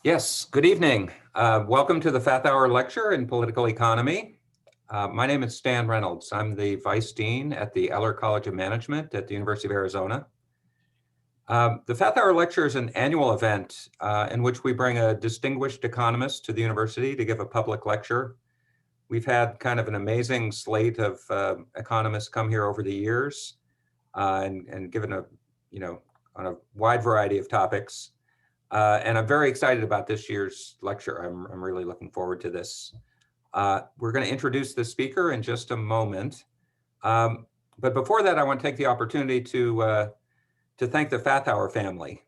Yes, good evening. Welcome to the Fathauer Lecture in Political Economy. My name is Stan Reynolds. I'm the Vice Dean at the Eller College of Management at the University of Arizona. The Fathauer Lecture is an annual event in which we bring a distinguished economist to the university to give a public lecture. We've had kind of an amazing slate of economists come here over the years and given on a wide variety of topics. And I'm very excited about this year's lecture. I'm really looking forward to this. We're going to introduce the speaker in just a moment. But before that, I want to take the opportunity to thank the Fathauer family.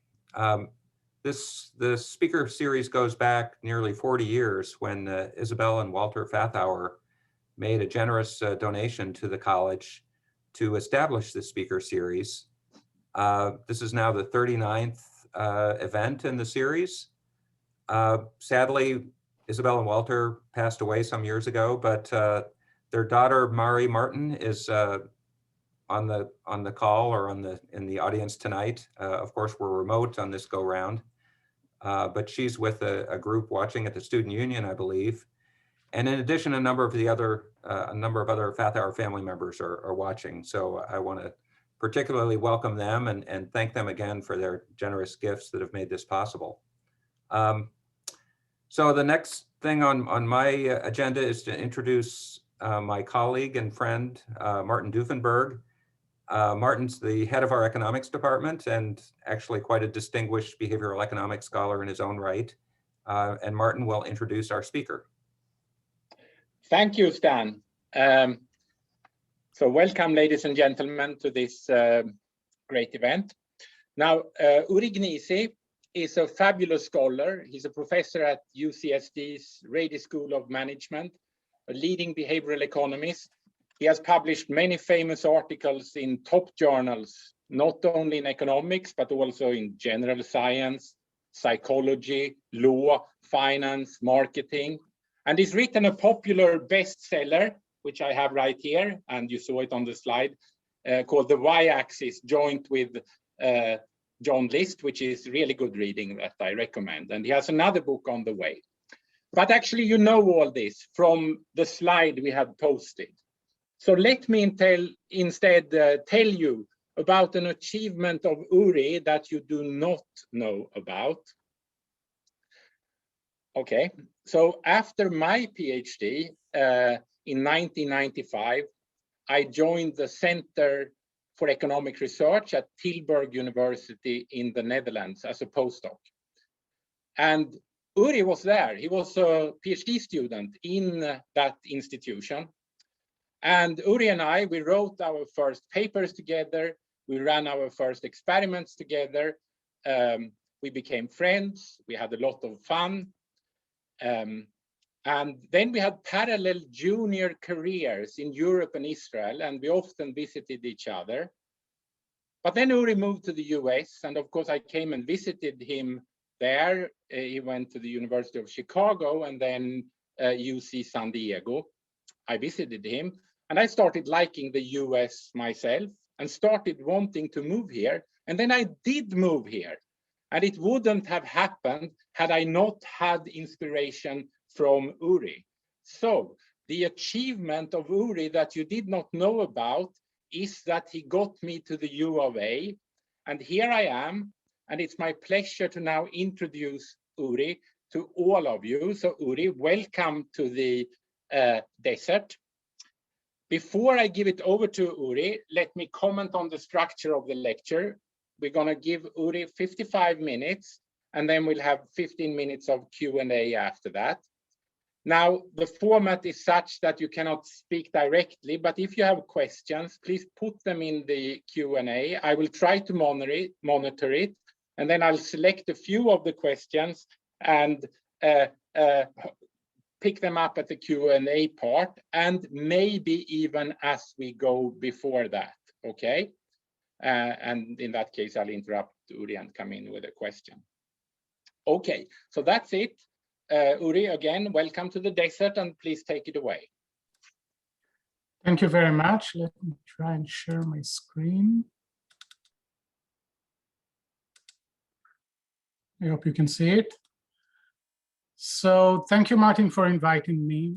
The speaker series goes back nearly 40 years when Isabel and Walter Fathauer made a generous donation to the college to establish the speaker series. This is now the 39th event in the series. Sadly, Isabel and Walter passed away some years ago, but their daughter Mari Martin is on the call or in the audience tonight. Of course, we're remote on this go round, but she's with a group watching at the Student Union, I believe. And in addition, a number of other Fathauer family members are watching. So I want to particularly welcome them and thank them again for their generous gifts that have made this possible. So the next thing on my agenda is to introduce my colleague and friend, Martin Duffenberg. Martin's the head of our economics department and actually quite a distinguished behavioral economics scholar in his own right. And Martin will introduce our speaker. Thank you, Stan. So welcome, ladies and gentlemen, to this great event. Now, Uri Gneezy is a fabulous scholar. He's a professor at UCSD's Rady School of Management, a leading behavioral economist. He has published many famous articles in top journals, not only in economics, but also in general science, psychology, law, finance, marketing. And he's written a popular bestseller, which I have right here, and you saw it on the slide, called The Y-Axis, joint with John List, which is really good reading that I recommend. And he has another book on the way. But actually, you know all this from the slide we have posted. So let me instead tell you about an achievement of Uri that you do not know about. Okay, so after my PhD in 1995, I joined the Center for Economic Research at Tilburg University in the Netherlands as a postdoc. And Uri was there. He was a PhD student in that institution. And Uri and I, we wrote our first papers together. We ran our first experiments together. We became friends. We had a lot of fun. And then we had parallel junior careers in Europe and Israel, and we often visited each other. But then Uri moved to the US, and of course I came and visited him there. He went to the University of Chicago and then UC San Diego. I visited him, and I started liking the US myself and started wanting to move here. And then I did move here. And it wouldn't have happened had I not had inspiration from Uri. So the achievement of Uri that you did not know about is that he got me to the U of A. And here I am. And it's my pleasure to now introduce Uri to all of you. So Uri, welcome to the desert. Before I give it over to Uri, let me comment on the structure of the lecture. We're going to give Uri 55 minutes, and then we'll have 15 minutes of Q&A after that. Now, the format is such that you cannot speak directly, but if you have questions, please put them in the Q&A. I will try to monitor it, and then I'll select a few of the questions and pick them up at the Q&A part, and maybe even as we go before that, okay? And in that case, I'll interrupt Uri and come in with a question. Okay, so that's it. Uri, again, welcome to the desert, and please take it away. Thank you very much. Let me try and share my screen. I hope you can see it. So thank you, Martin, for inviting me.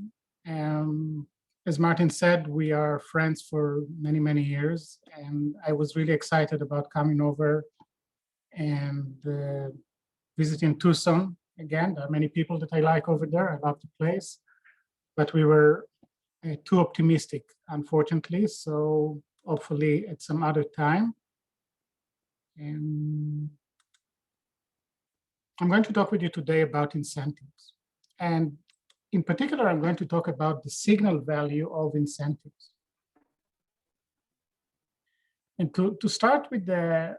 As Martin said, we are friends for many, many years, and I was really excited about coming over and visiting Tucson again. There are many people that I like over there. I love the place, but we were too optimistic, unfortunately. So hopefully at some other time. And I'm going to talk with you today about incentives. And in particular, I'm going to talk about the signal value of incentives. And to start with the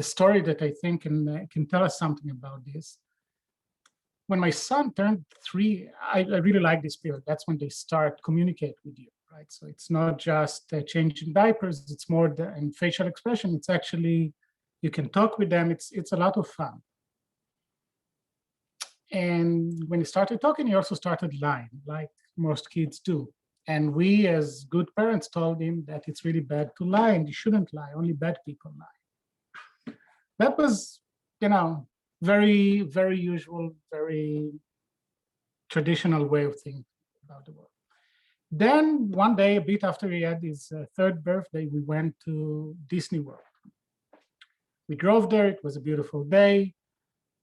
story that I think can tell us something about this. When my son turned 3, I really like this period. That's when they start communicate with you, right? So it's not just changing diapers, it's more and facial expression. It's actually, you can talk with them. It's a lot of fun. And when he started talking, he also started lying, like most kids do. And we, as good parents, told him that it's really bad to lie and you shouldn't lie. Only bad people lie. That was, very, very usual, very traditional way of thinking about the world. Then one day, a bit after he had his 3rd birthday, we went to Disney World. We drove there. It was a beautiful day,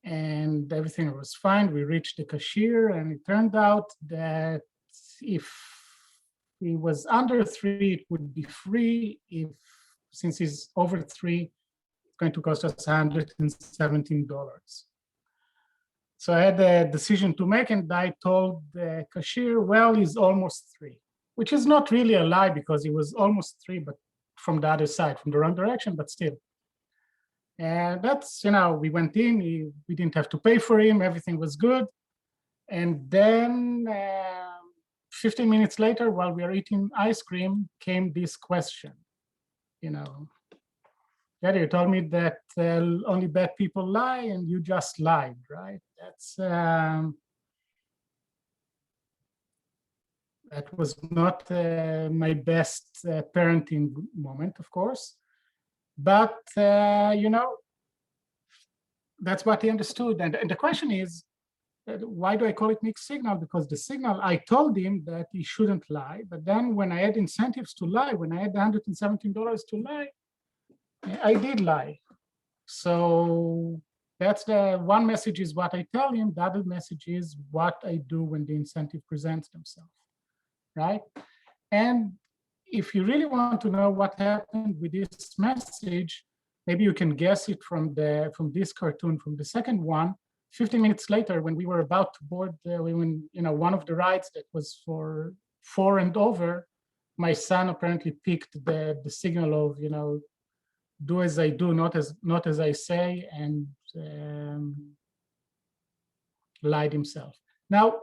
and everything was fine. We reached the cashier, and it turned out that if he was under 3, it would be free. Since he's over 3, it's going to cost us $117. So I had a decision to make, and I told the cashier, well, he's almost 3, which is not really a lie because he was almost 3, but from the other side, from the wrong direction, but still. And that's, we went in, we didn't have to pay for him, everything was good. And then 15 minutes later, while we were eating ice cream, came this question, Daddy, you told me that only bad people lie, and you just lied, right? That was not my best parenting moment, of course. But, that's what he understood. And the question is, why do I call it mixed signal? Because the signal, I told him that he shouldn't lie. But then when I had incentives to lie, when I had $117 to lie, I did lie. So that's the one message is what I tell him. The other message is what I do when the incentive presents themselves, right? And if you really want to know what happened with this message, maybe you can guess it from this cartoon, from the second one. 15 minutes later, when we were about to board, one of the rides that was for 4 and over, my son apparently picked the signal of, do as I do, not as I say, and lied himself. Now,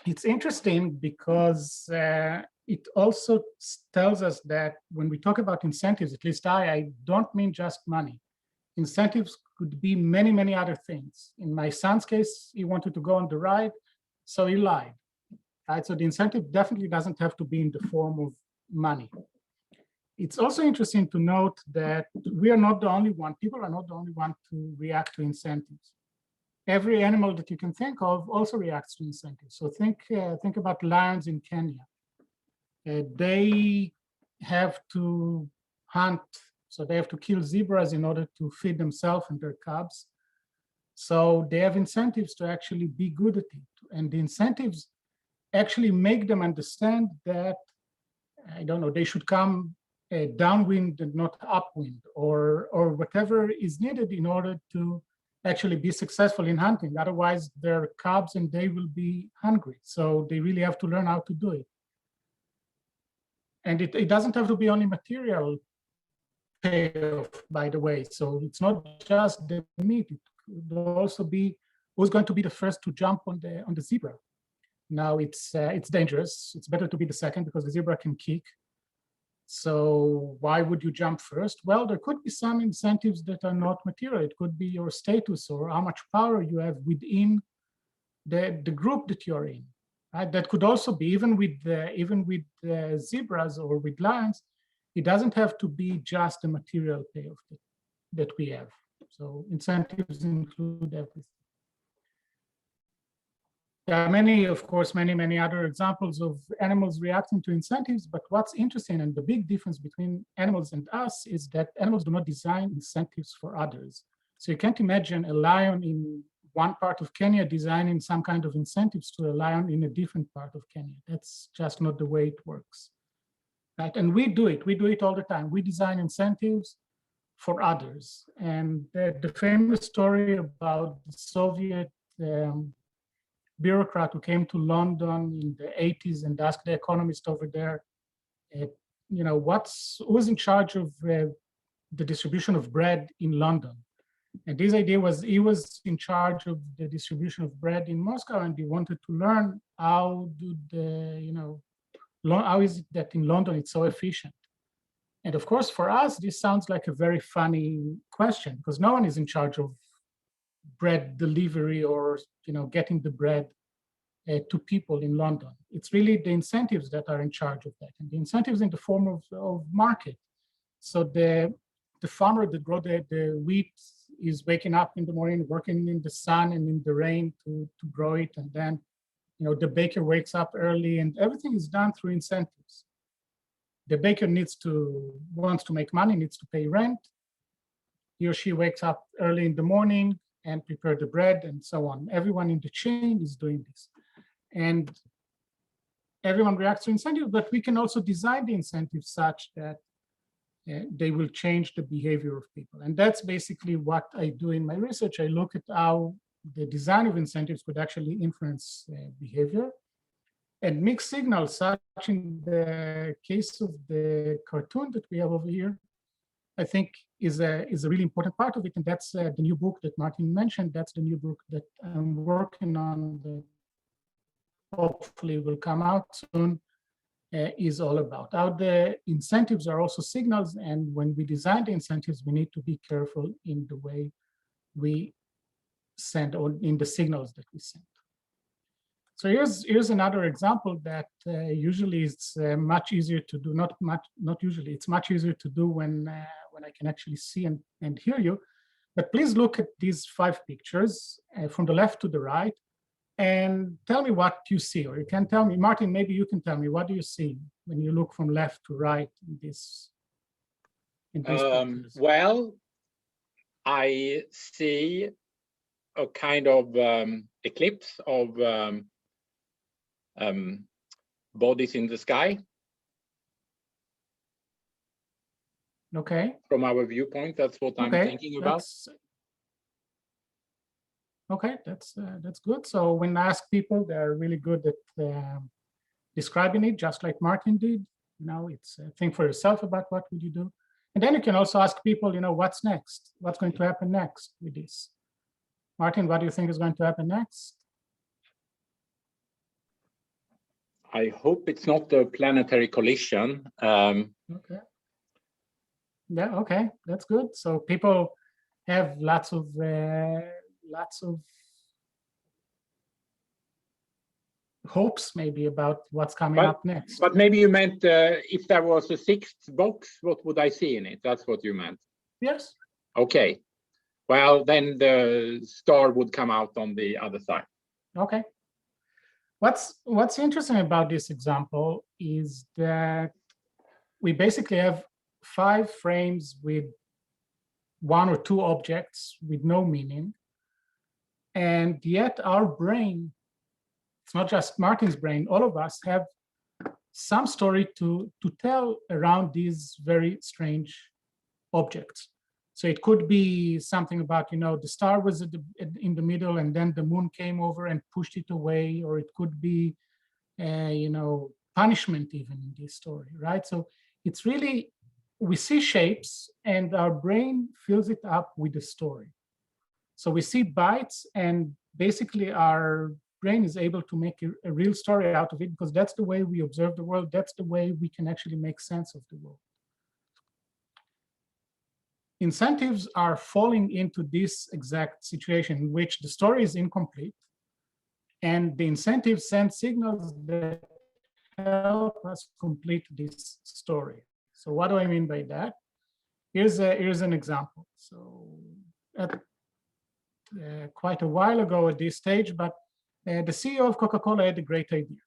it's interesting because it also tells us that when we talk about incentives, at least I don't mean just money. Incentives could be many, many other things. In my son's case, he wanted to go on the ride, so he lied. Right? So the incentive definitely doesn't have to be in the form of money. It's also interesting to note that we are not the only one, people are not the only one to react to incentives. Every animal that you can think of also reacts to incentives. So think about lions in Kenya. They have to hunt, so they have to kill zebras in order to feed themselves and their cubs. So they have incentives to actually be good at it. And the incentives actually make them understand that, they should come downwind and not upwind, or whatever is needed in order to actually be successful in hunting. Otherwise, their cubs and they will be hungry. So they really have to learn how to do it. And it doesn't have to be only material payoff, by the way. So it's not just the meat. It could also be who's going to be the first to jump on the zebra. Now it's dangerous. It's better to be the second because the zebra can kick. So why would you jump first? Well, there could be some incentives that are not material. It could be your status or how much power you have within the group that you're in. Right? That could also be even with zebras or with lions. It doesn't have to be just the material payoff that we have. So incentives include everything. There are many, of course, many other examples of animals reacting to incentives, but what's interesting and the big difference between animals and us is that animals do not design incentives for others. So you can't imagine a lion in one part of Kenya designing some kind of incentives to a lion in a different part of Kenya. That's just not the way it works. Right? And we do it all the time. We design incentives for others. And the famous story about the Soviet bureaucrat who came to London in the 80s and asked the economist over there, who's in charge of the distribution of bread in London? And this idea was he was in charge of the distribution of bread in Moscow, and he wanted to learn how is it that in London it's so efficient? And of course, for us, this sounds like a very funny question because no one is in charge of bread delivery or getting the bread to people in London. It's really the incentives that are in charge of that, and the incentives in the form of market. So the farmer that grow the wheat is waking up in the morning, working in the sun and in the rain to grow it, and then the baker wakes up early, and everything is done through incentives. The baker wants to make money, needs to pay rent. He or she wakes up early in the morning and prepare the bread and so on. Everyone in the chain is doing this. And everyone reacts to incentives, but we can also design the incentives such that they will change the behavior of people. And that's basically what I do in my research. I look at how the design of incentives could actually influence behavior. And mixed signals, such in the case of the cartoon that we have over here, I think is a really important part of it. And that's the new book that Martin mentioned. That's the new book that I'm working on that hopefully will come out soon, is all about how the incentives are also signals. And when we design the incentives, we need to be careful in the way we send or in the signals that we send. So here's another example that usually it's much easier to do, not usually, it's much easier to do when I can actually see and hear you. But please look at these 5 pictures from the left to the right and tell me what you see, or you can tell me, Martin, maybe you can tell me, what do you see when you look from left to right in these pictures? Well, I see a kind of eclipse of bodies in the sky. Okay. From our viewpoint, that's what I'm thinking about. Okay, that's good. So when I ask people, they're really good at describing it, just like Martin did. It's think for yourself about what would you do. And then you can also ask people, what's next? What's going to happen next with this? Martin, what do you think is going to happen next? I hope it's not a planetary collision. Okay. Yeah, okay, that's good. So people have lots of hopes maybe about what's coming up next. But maybe you meant if there was a 6th box, what would I see in it? That's what you meant. Yes. Okay. Well, then the star would come out on the other side. Okay. What's interesting about this example is that we basically have 5 frames with 1 or 2 objects with no meaning. And yet our brain, it's not just Martin's brain, all of us have some story to tell around these very strange objects. So it could be something about, the star was in the middle and then the moon came over and pushed it away, or it could be, punishment even in this story, right? So it's really, we see shapes and our brain fills it up with the story. So we see bytes and basically our brain is able to make a real story out of it because that's the way we observe the world. That's the way we can actually make sense of the world. Incentives are falling into this exact situation in which the story is incomplete and the incentives send signals that help us complete this story. So what do I mean by that? Here's an example. So quite a while ago at this stage, but the CEO of Coca-Cola had a great idea.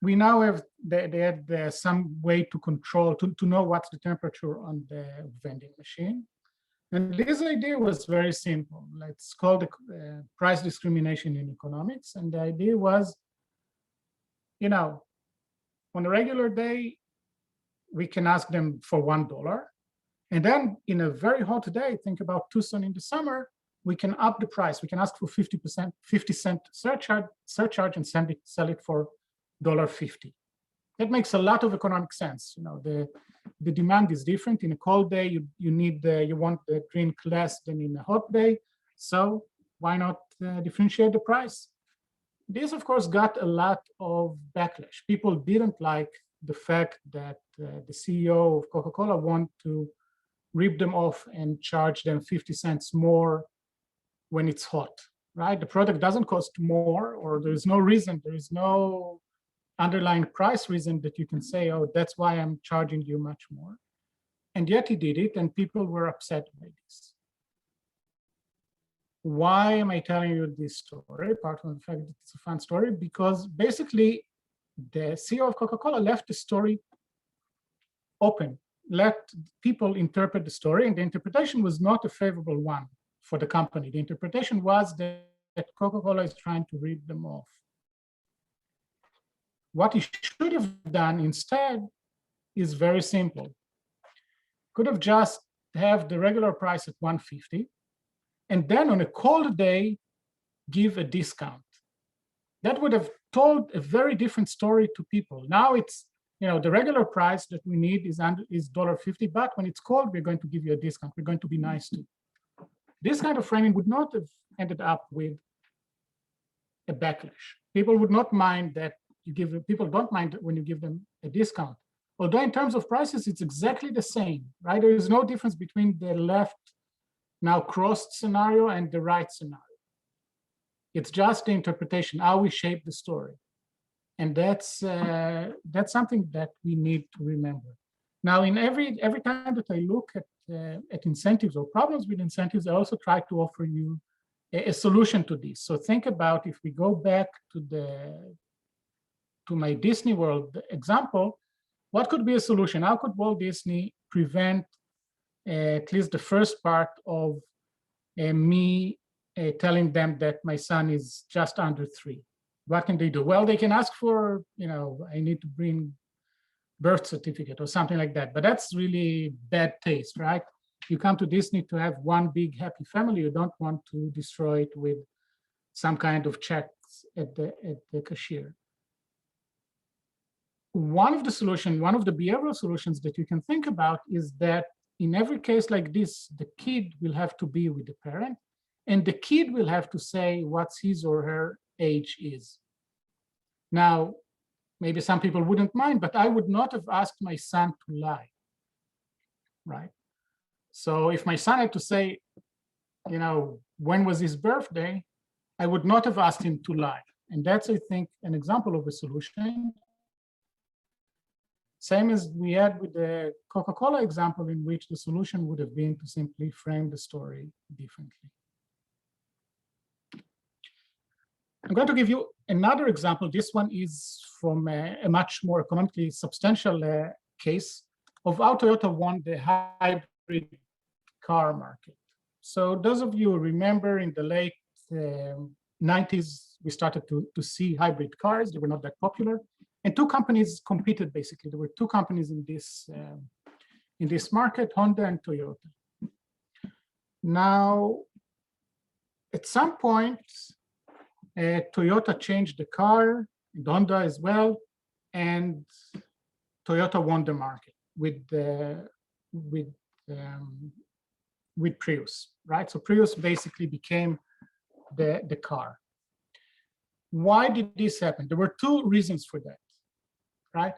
We now have, they had some way to control, to know what's the temperature on the vending machine. And this idea was very simple. It's called price discrimination in economics. And the idea was, you know, on a regular day, we can ask them for $1. And then in a very hot day, think about Tucson in the summer, we can up the price. We can ask for 50% surcharge and sell it for $1.50. That makes a lot of economic sense. You know, the demand is different. In a cold day, you want the drink less than in a hot day. So why not differentiate the price? This, of course, got a lot of backlash. People didn't like the fact that the CEO of Coca-Cola wanted to rip them off and charge them 50 cents more when it's hot, right? The product doesn't cost more, or there's no reason, there is no underlying price reason that you can say, oh, that's why I'm charging you much more. And yet he did it, and people were upset by this. Why am I telling you this story? Apart from the fact that it's a fun story, because basically the CEO of Coca-Cola left the story open, let people interpret the story, and the interpretation was not a favorable one for the company. The interpretation was that Coca-Cola is trying to rip them off. What he should have done instead is very simple. Could have just have the regular price at $1.50, and then on a cold day, give a discount. That would have told a very different story to people. Now it's, you know, the regular price that we need is $1.50, but when it's cold, we're going to give you a discount. We're going to be nice to you. This kind of framing would not have ended up with a backlash. People would not mind that you give, people don't mind when you give them a discount. Although in terms of prices, it's exactly the same, right? There is no difference between the left now crossed scenario and the right scenario. It's just the interpretation, how we shape the story. And that's something that we need to remember. Now, in every time that I look at incentives or problems with incentives, I also try to offer you a solution to this. So think about, if we go back to my Disney World example, what could be a solution? How could Walt Disney prevent at least the first part of me telling them that my son is just under 3? What can they do? Well, they can ask for, you know, I need to bring birth certificate or something like that, but that's really bad taste, right? You come to Disney to have one big happy family. You don't want to destroy it with some kind of checks at the cashier. One of the solutions, one of the behavioral solutions that you can think about is that in every case like this, the kid will have to be with the parent, and the kid will have to say what's his or her age is. Now, maybe some people wouldn't mind, but I would not have asked my son to lie, right? So if my son had to say, you know, when was his birthday, I would not have asked him to lie. And that's, I think, an example of a solution. Same as we had with the Coca-Cola example, in which the solution would have been to simply frame the story differently. I'm going to give you another example. This one is from a much more economically substantial case of how Toyota won the hybrid car market. So those of you who remember, in the late 90s, we started to see hybrid cars. They were not that popular. And two companies competed, basically. There were two companies in this market, Honda and Toyota. Now, at some point, Toyota changed the car, and Honda as well, and Toyota won the market with Prius, right? So Prius basically became the car. Why did this happen? There were two reasons for that, right?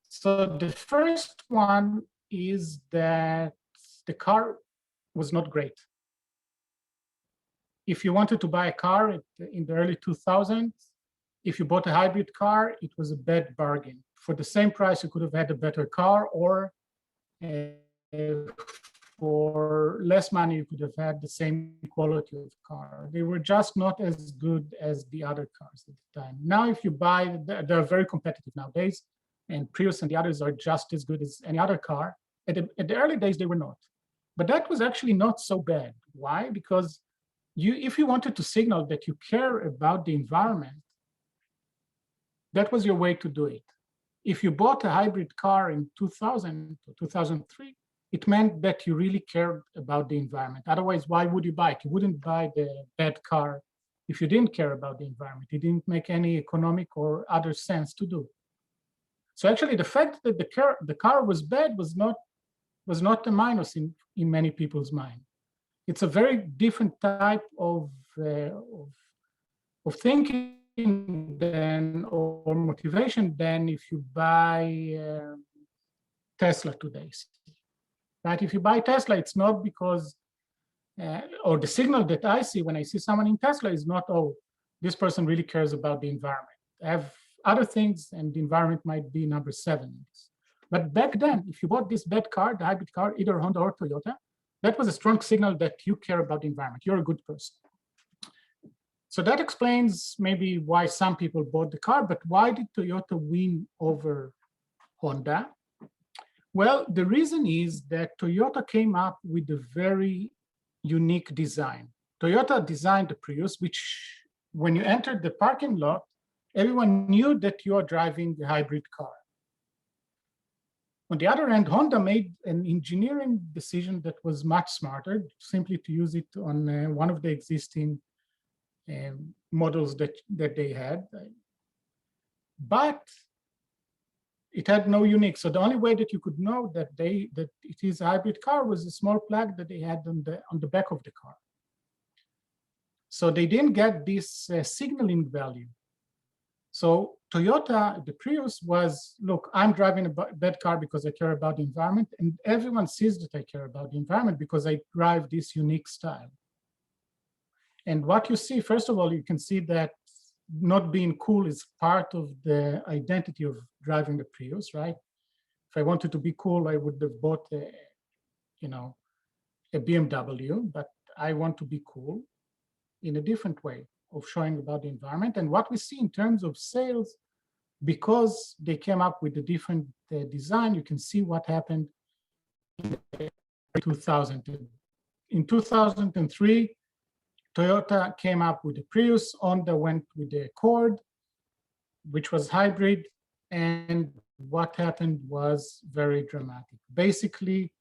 So the first one is that the car was not great. If you wanted to buy a car in the early 2000s, if you bought a hybrid car, it was a bad bargain. For the same price, you could have had a better car, or for less money, you could have had the same quality of car. They were just not as good as the other cars at the time. Now, if you buy, they're very competitive nowadays, and Prius and the others are just as good as any other car. At the early days, they were not. But that was actually not so bad. Why? Because if you wanted to signal that you care about the environment, that was your way to do it. If you bought a hybrid car in 2000 or 2003, it meant that you really cared about the environment. Otherwise, why would you buy it? You wouldn't buy the bad car if you didn't care about the environment. It didn't make any economic or other sense to do. So actually, the fact that the car was bad was not a minus in many people's mind. It's a very different type of thinking than or motivation than if you buy Tesla today. Right? If you buy Tesla, it's not because, or the signal that I see when I see someone in Tesla is not, oh, this person really cares about the environment. I have other things, and the environment might be number 7. But back then, if you bought this bad car, the hybrid car, either Honda or Toyota, that was a strong signal that you care about the environment. You're a good person. So that explains maybe why some people bought the car, but why did Toyota win over Honda? Well, the reason is that Toyota came up with a very unique design. Toyota designed the Prius, which when you entered the parking lot, everyone knew that you are driving a hybrid car. On the other hand, Honda made an engineering decision that was much smarter, simply to use it on one of the existing models that they had. But it had no unique. So the only way that you could know that it is a hybrid car was a small plug that they had on the back of the car. So they didn't get this signaling value. So Toyota, the Prius was, look, I'm driving a bad car because I care about the environment, and everyone sees that I care about the environment because I drive this unique style. And what you see, first of all, you can see that not being cool is part of the identity of driving a Prius, right? If I wanted to be cool, I would have bought a BMW, but I want to be cool in a different way of showing about the environment. And what we see in terms of sales, because they came up with a different design, you can see what happened in 2000. In 2003, Toyota came up with the Prius, Honda went with the Accord, which was hybrid, and what happened was very dramatic. Basically,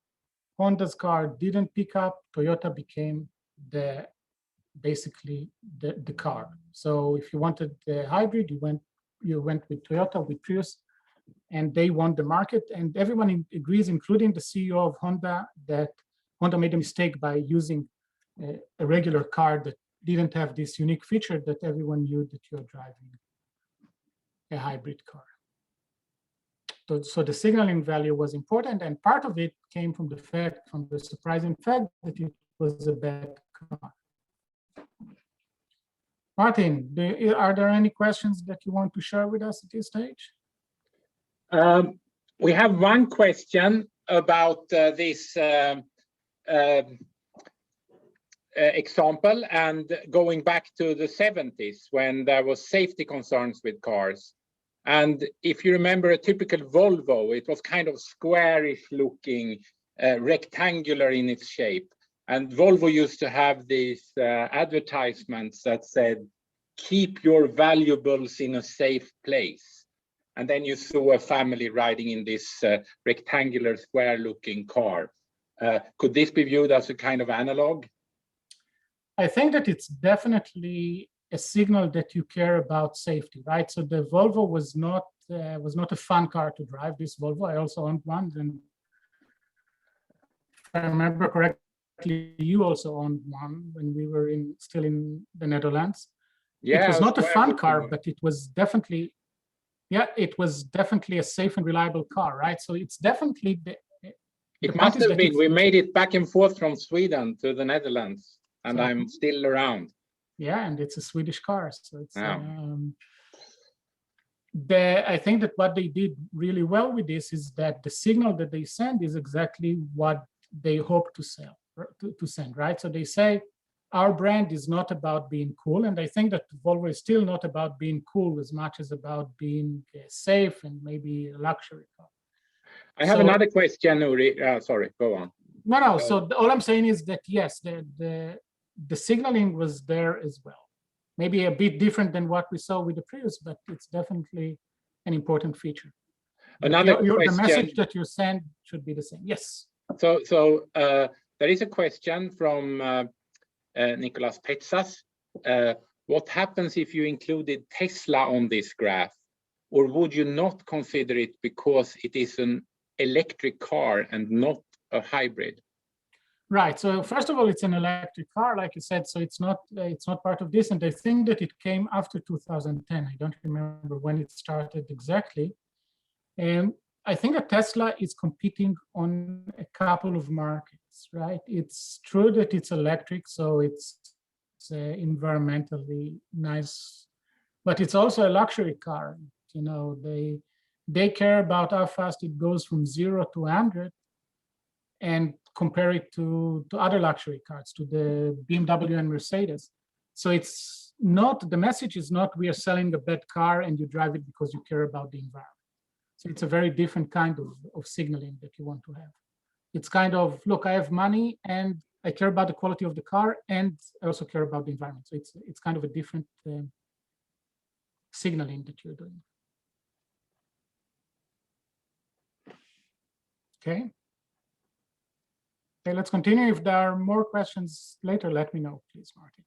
Honda's car didn't pick up, Toyota became basically the car. So if you wanted the hybrid, you went with Toyota, with Prius, and they won the market. And everyone agrees, including the CEO of Honda, that Honda made a mistake by using a regular car that didn't have this unique feature that everyone knew that you're driving a hybrid car. So the signaling value was important, and part of it came from the surprising fact that it was a bad car. Martin, are there any questions that you want to share with us at this stage? We have one question about this example, and going back to the 70s when there was safety concerns with cars. And if you remember a typical Volvo, it was kind of squarish looking, rectangular in its shape. And Volvo used to have these advertisements that said, keep your valuables in a safe place. And then you saw a family riding in this rectangular square looking car. Could this be viewed as a kind of analog? I think that it's definitely a signal that you care about safety, right? So the Volvo was not a fun car to drive. This Volvo, I also owned one, and if I remember correctly, you also owned one when we were still in the Netherlands. Yeah, it was not a fun car, but it was definitely, it was definitely a safe and reliable car, right? So it's definitely it must have been. We made it back and forth from Sweden to the Netherlands. And so, I'm still around. Yeah, and it's a Swedish car. So it's I think that what they did really well with this is that the signal that they send is exactly what they hope to sell, to send, right? So they say, our brand is not about being cool. And I think that Volvo is still not about being cool as much as about being safe and maybe a luxury car. I have another question, Uri. Sorry, go on. No. So all I'm saying is that, yes, the signaling was there as well. Maybe a bit different than what we saw with the Prius, but it's definitely an important feature. Another question. The message that you send should be the same. Yes. So there is a question from Nicolas Petsas. What happens if you included Tesla on this graph? Or would you not consider it because it is an electric car and not a hybrid? Right. So first of all, it's an electric car, like you said. So it's not part of this. And I think that it came after 2010. I don't remember when it started exactly. And I think that Tesla is competing on a couple of markets, right? It's true that it's electric, so it's environmentally nice, but it's also a luxury car. You know, they care about how fast it goes from 0 to 100 and compare it to other luxury cars, to the BMW and Mercedes. So it's not, the message is not we are selling a bad car and you drive it because you care about the environment. So it's a very different kind of signaling that you want to have. It's kind of, look, I have money and I care about the quality of the car and I also care about the environment. So it's kind of a different signaling that you're doing. Okay. Okay, let's continue. If there are more questions later, let me know, please, Martin.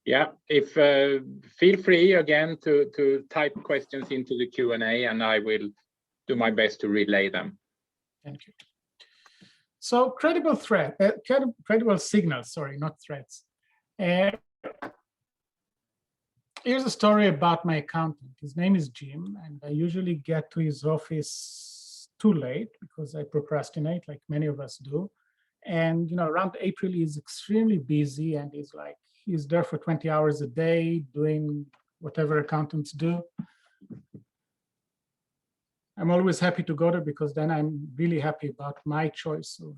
Yeah, if feel free again to type questions into the Q&A and I will do my best to relay them. Thank you. So credible signals, sorry, not threats. Here's a story about my accountant. His name is Jim, and I usually get to his office too late because I procrastinate, like many of us do. And you know, around April, he's extremely busy, and he's there for 20 hours a day doing whatever accountants do. I'm always happy to go there because then I'm really happy about my choice of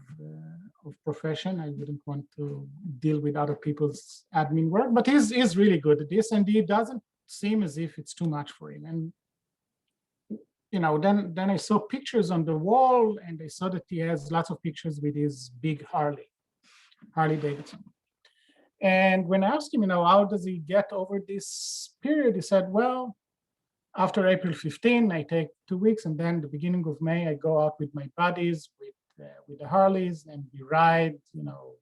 profession. I wouldn't want to deal with other people's admin work, but he's really good at this, and it doesn't seem as if it's too much for him. And you know, then I saw pictures on the wall, and I saw that he has lots of pictures with his big Harley Davidson. And when I asked him, you know, how does he get over this period, he said, well, after April 15, I take 2 weeks, and then the beginning of May, I go out with my buddies with the Harleys, and we ride. You know,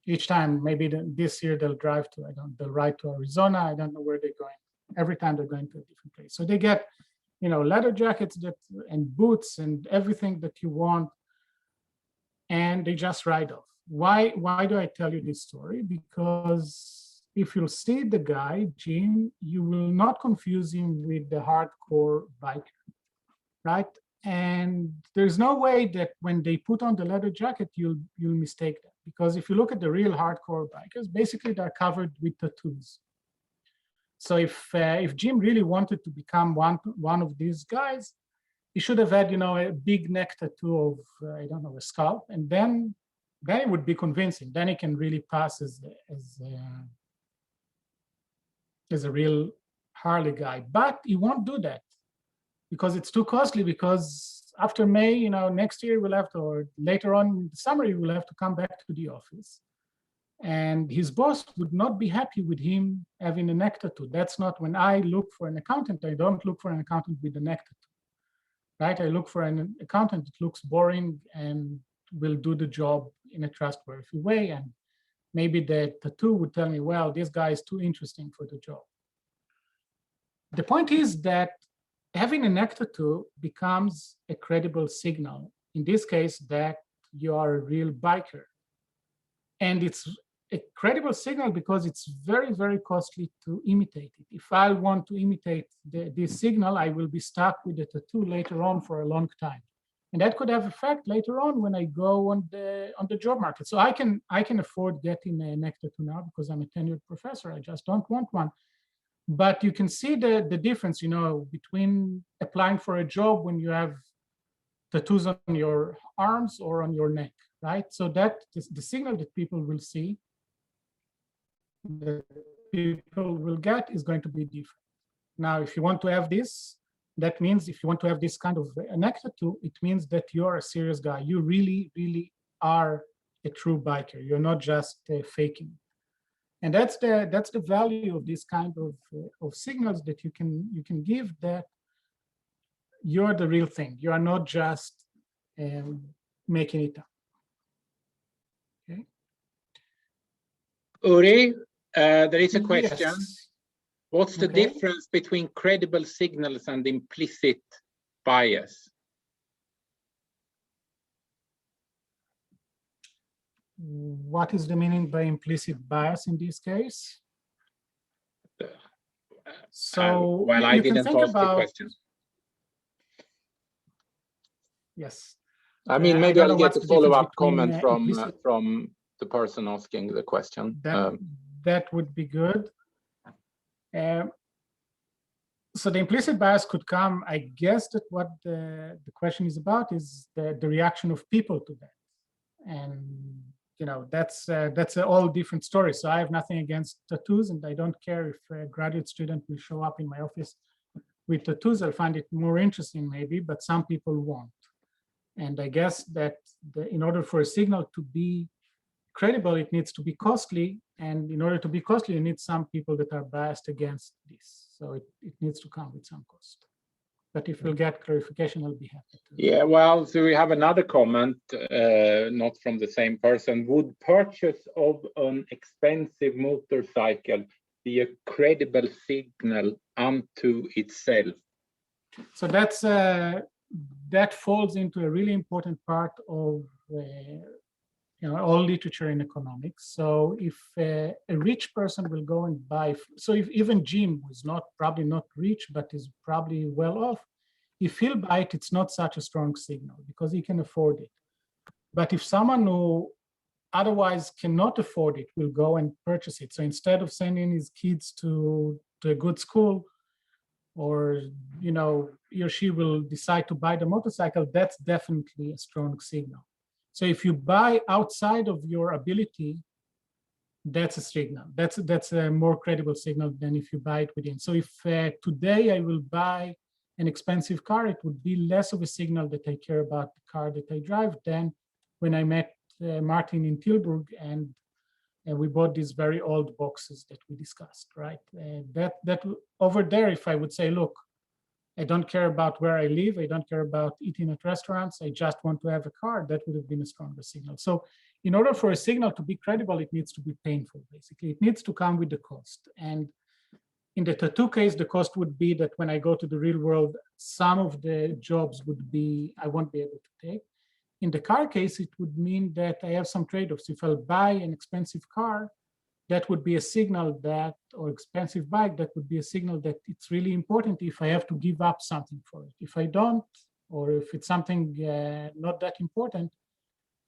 each time, maybe this year they'll ride to Arizona. I don't know where they're going. Every time they're going to a different place. So they get, you know, leather jackets and boots and everything that you want, and they just ride off. Why do I tell you this story? Because if you'll see the guy, Jim, you will not confuse him with the hardcore biker, right? And there's no way that when they put on the leather jacket, you'll mistake that. Because if you look at the real hardcore bikers, basically they're covered with tattoos. So if Jim really wanted to become one of these guys, he should have had, you know, a big neck tattoo of, I don't know, a scalp, and then it would be convincing. Then he can really pass as a real Harley guy, but he won't do that because it's too costly. Because after May, you know, next year we'll have to, or later on in the summer, he will have to come back to the office, and his boss would not be happy with him having a neck tattoo. That's not, when I look for an accountant, I don't look for an accountant with a neck tattoo, right? I look for an accountant that looks boring and will do the job in a trustworthy way. And maybe the tattoo would tell me, well, this guy is too interesting for the job. The point is that having a neck tattoo becomes a credible signal. In this case, that you are a real biker. And it's a credible signal because it's very, very costly to imitate it. If I want to imitate this signal, I will be stuck with the tattoo later on for a long time. And that could have effect later on when I go on the job market. So I can afford getting a neck tattoo now because I'm a tenured professor. I just don't want one. But you can see the difference, you know, between applying for a job when you have tattoos on your arms or on your neck, right? So that the signal that people will see, that people will get, is going to be different. Now, if you want to have this, that means if you want to have this kind of anecdote too, it means that you're a serious guy. You really, really are a true biker. You're not just faking. And that's the value of this kind of signals that you can give, that you're the real thing. You are not just making it up. Okay. Uri, there is a question. Yes. What's the Okay. difference between credible signals and implicit bias? What is the meaning by implicit bias in this case? So well, I you can didn't think ask the about, question. yes. I mean, I maybe don't I'll know get what's a the difference follow-up between, comment implicit- from the person asking the question. That would be good. So the implicit bias could come, I guess that what the question is about is the reaction of people to that. And you know, that's a all different story. So I have nothing against tattoos, and I don't care if a graduate student will show up in my office with tattoos. I'll find it more interesting maybe, but some people won't. And I guess that in order for a signal to be credible, it needs to be costly. And in order to be costly, you need some people that are biased against this. So it needs to come with some cost. But if we'll get clarification, I'll be happy to. Yeah, well, so we have another comment, not from the same person. Would purchase of an expensive motorcycle be a credible signal unto itself? So that's that falls into a really important part of all literature in economics. So if a rich person will go and buy, so if even Jim, who's probably not rich, but is probably well off, if he'll buy it, it's not such a strong signal because he can afford it. But if someone who otherwise cannot afford it will go and purchase it, so instead of sending his kids to a good school, or he or she will decide to buy the motorcycle, that's definitely a strong signal. So if you buy outside of your ability, that's a signal. That's a more credible signal than if you buy it within. So if today I will buy an expensive car, it would be less of a signal that I care about the car that I drive than when I met Martin in Tilburg and we bought these very old boxes that we discussed, right? That over there, if I would say, look, I don't care about where I live, I don't care about eating at restaurants, I just want to have a car, that would have been a stronger signal. So in order for a signal to be credible, it needs to be painful, basically. It needs to come with the cost. And in the tattoo case, the cost would be that when I go to the real world, some of the jobs would be, I won't be able to take. In the car case, it would mean that I have some trade-offs. If I'll buy an expensive car, that would be a signal that, or expensive bike, that would be a signal that it's really important if I have to give up something for it. If I don't, or if it's something not that important,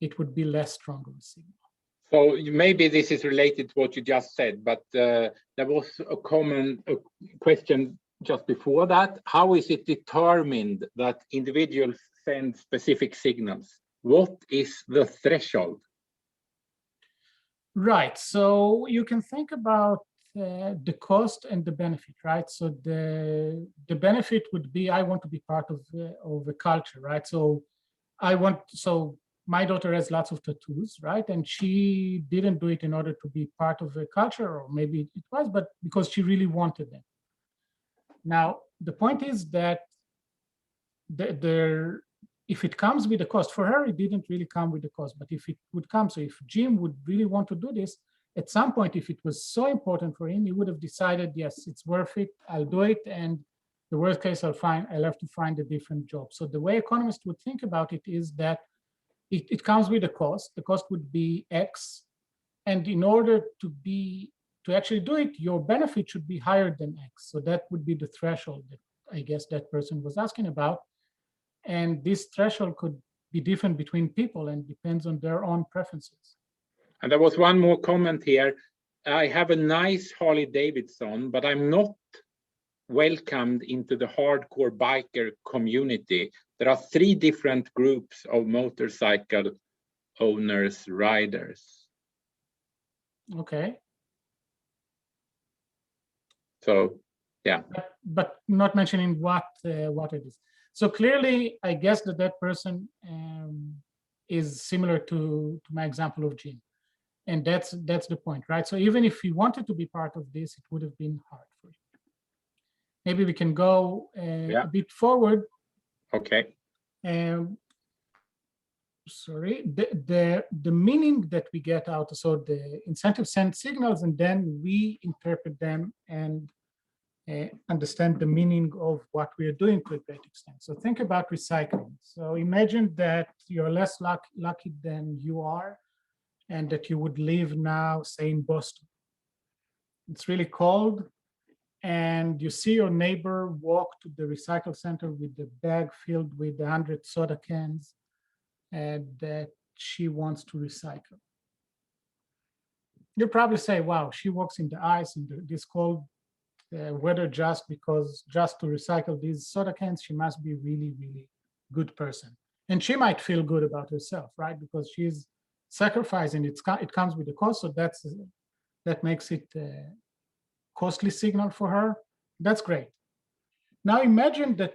it would be less strong of a signal. So maybe this is related to what you just said, but there was a question just before that. How is it determined that individuals send specific signals? What is the threshold? Right. So you can think about the cost and the benefit, right? So the benefit would be I want to be part of a culture, right? So my daughter has lots of tattoos, right? And she didn't do it in order to be part of a culture, or maybe it was, but because she really wanted them. Now, the point is that if it comes with a cost, for her, it didn't really come with the cost, but if it would come, so if Jim would really want to do this, at some point, if it was so important for him, he would have decided, yes, it's worth it, I'll do it, and the worst case, I'll have to find a different job. So the way economists would think about it is that it comes with a cost. The cost would be X, and in order to actually do it, your benefit should be higher than X. So that would be the threshold that I guess that person was asking about. And this threshold could be different between people and depends on their own preferences. And there was one more comment here. I have a nice Harley Davidson, but I'm not welcomed into the hardcore biker community. There are 3 different groups of motorcycle owners' riders. Okay. So, yeah. But not mentioning what it is. So clearly, I guess that person is similar to my example of Jim. And that's the point, right? So even if he wanted to be part of this, it would have been hard for him. Maybe we can go a bit forward. Okay. Sorry, the meaning that we get out, so the incentive send signals, and then we interpret them and understand the meaning of what we are doing to a great extent. So think about recycling. So imagine that you're less lucky than you are, and that you would live now, say, in Boston. It's really cold, and you see your neighbor walk to the recycle center with the bag filled with 100 soda cans that she wants to recycle. You'll probably say, wow, she walks in the ice in this cold weather just to recycle these soda cans. She must be really, really good person. And she might feel good about herself, right? Because she's sacrificing, it comes with a cost, so that makes it a costly signal for her. That's great. Now imagine that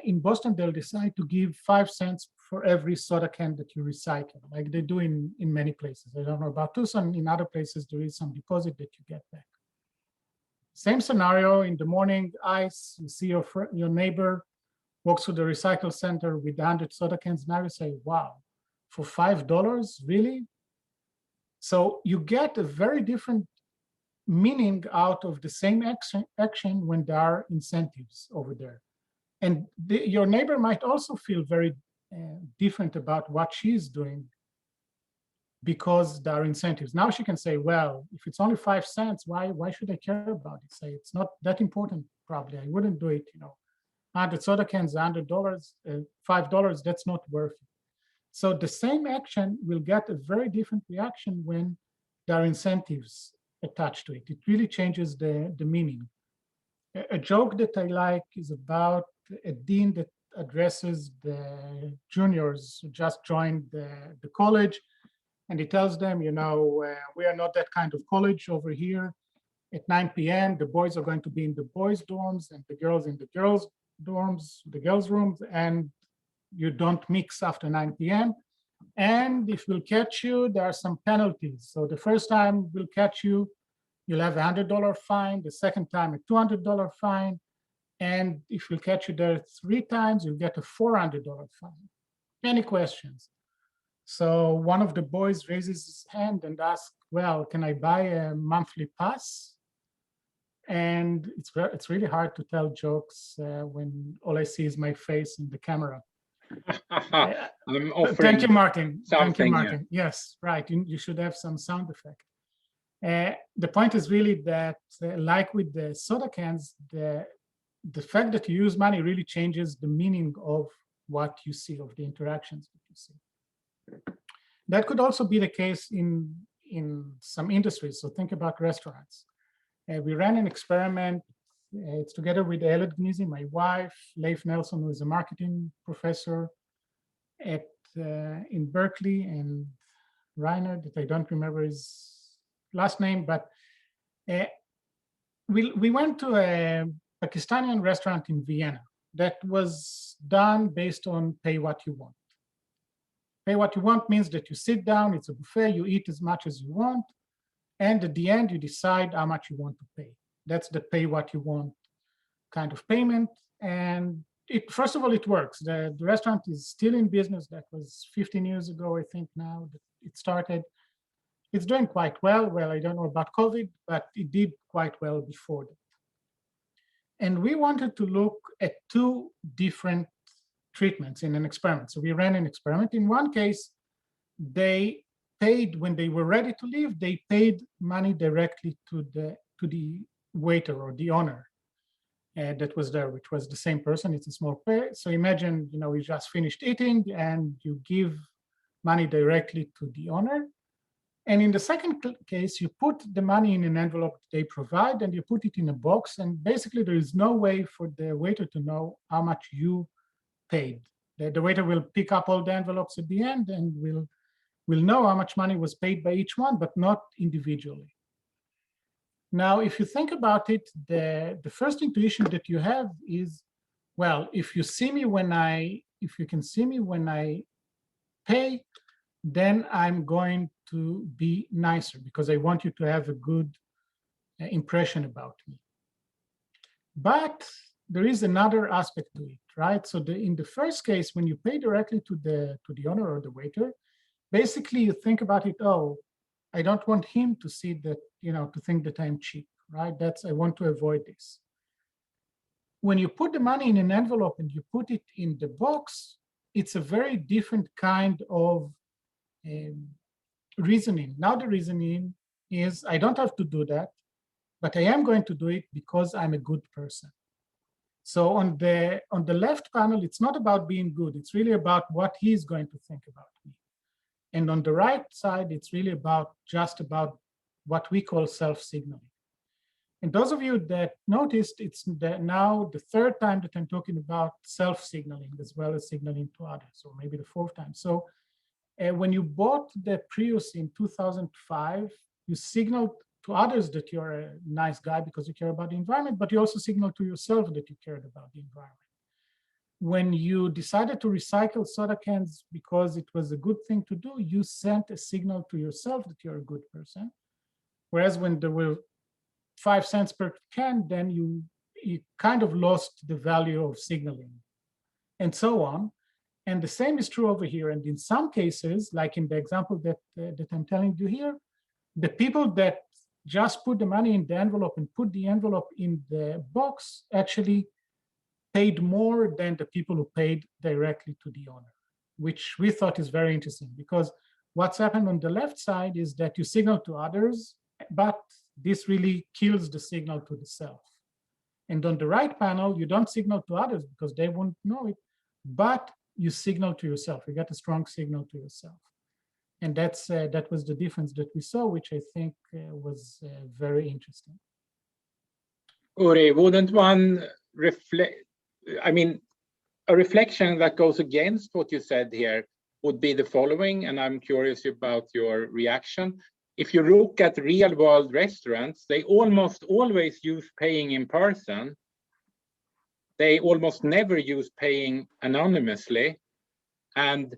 in Boston, they'll decide to give 5 cents for every soda can that you recycle, like they do in many places. I don't know about Tucson. In other places, there is some deposit that you get back. Same scenario, in the morning, ice, you see your neighbor walks to the recycle center with 100 soda cans. Now you say, wow, for $5, really? So you get a very different meaning out of the same action when there are incentives over there. And your neighbor might also feel very different about what she's doing because there are incentives. Now she can say, well, if it's only 5 cents, why should I care about it? Say, it's not that important, probably. I wouldn't do it, 100 soda cans, $100, $5, that's not worth it. So the same action will get a very different reaction when there are incentives attached to it. It really changes the meaning. A joke that I like is about a dean that addresses the juniors who just joined the college, and he tells them, we are not that kind of college over here. At 9 p.m., the boys are going to be in the boys' dorms and the girls in the girls' dorms, the girls' rooms, and you don't mix after 9 p.m. And if we'll catch you, there are some penalties. So the first time we'll catch you, you'll have a $100 fine. The second time, a $200 fine. And if we'll catch you there 3 times, you'll get a $400 fine. Any questions? So one of the boys raises his hand and asks, well, can I buy a monthly pass? And it's really hard to tell jokes when all I see is my face in the camera. I'm offering. Thank you, Martin. Thank you, Martin. Yes, right. You should have some sound effect. The point is really that, like with the soda cans, the fact that you use money really changes the meaning of what you see, of the interactions that you see. That could also be the case in some industries. So think about restaurants. We ran an experiment. It's together with Uri Gneezy, my wife, Leif Nelson, who is a marketing professor in Berkeley, and Reiner, that I don't remember his last name, but we went to a Pakistani restaurant in Vienna that was done based on pay what you want. Pay what you want means that you sit down, it's a buffet, you eat as much as you want, and at the end, you decide how much you want to pay. That's the pay what you want kind of payment. And first of all, it works. The restaurant is still in business. That was 15 years ago, I think now that it started. It's doing quite well. Well, I don't know about COVID, but it did quite well before that. And we wanted to look at 2 different treatments in an experiment. So we ran an experiment. In one case, they paid, when they were ready to leave, they paid money directly to the waiter or the owner that was there, which was the same person. It's a small pay. So imagine, we just finished eating and you give money directly to the owner. And in the second case, you put the money in an envelope they provide and you put it in a box. And basically, there is no way for the waiter to know how much you paid. The waiter will pick up all the envelopes at the end and will will know how much money was paid by each one, but not individually. Now, if you think about it, the first intuition that you have is, well, if you can see me when I pay, then I'm going to be nicer because I want you to have a good impression about me. But there is another aspect to it, right? So in the first case, when you pay directly to the owner or the waiter, basically you think about it, oh, I don't want him to see that, to think that I'm cheap, right? I want to avoid this. When you put the money in an envelope and you put it in the box, it's a very different kind of reasoning. Now the reasoning is I don't have to do that, but I am going to do it because I'm a good person. So on the left panel, it's not about being good. It's really about what he's going to think about me. And on the right side, it's really just about what we call self-signaling. And those of you that noticed, it's now the third time that I'm talking about self-signaling as well as signaling to others, or maybe the fourth time. So when you bought the Prius in 2005, you signaled to others that you're a nice guy because you care about the environment, but you also signaled to yourself that you cared about the environment. When you decided to recycle soda cans because it was a good thing to do, you sent a signal to yourself that you're a good person. Whereas when there were 5 cents per can, then you kind of lost the value of signaling, and so on. And the same is true over here. And in some cases, like in the example that I'm telling you here, the people that just put the money in the envelope and put the envelope in the box actually paid more than the people who paid directly to the owner, which we thought is very interesting, because what's happened on the left side is that you signal to others, but this really kills the signal to the self. And on the right panel, you don't signal to others because they won't know it, but you signal to yourself. You get a strong signal to yourself. And that was the difference that we saw, which I think was very interesting. Uri, wouldn't one reflect, a reflection that goes against what you said here would be the following, and I'm curious about your reaction. If you look at real world restaurants, they almost always use paying in person. They almost never use paying anonymously. And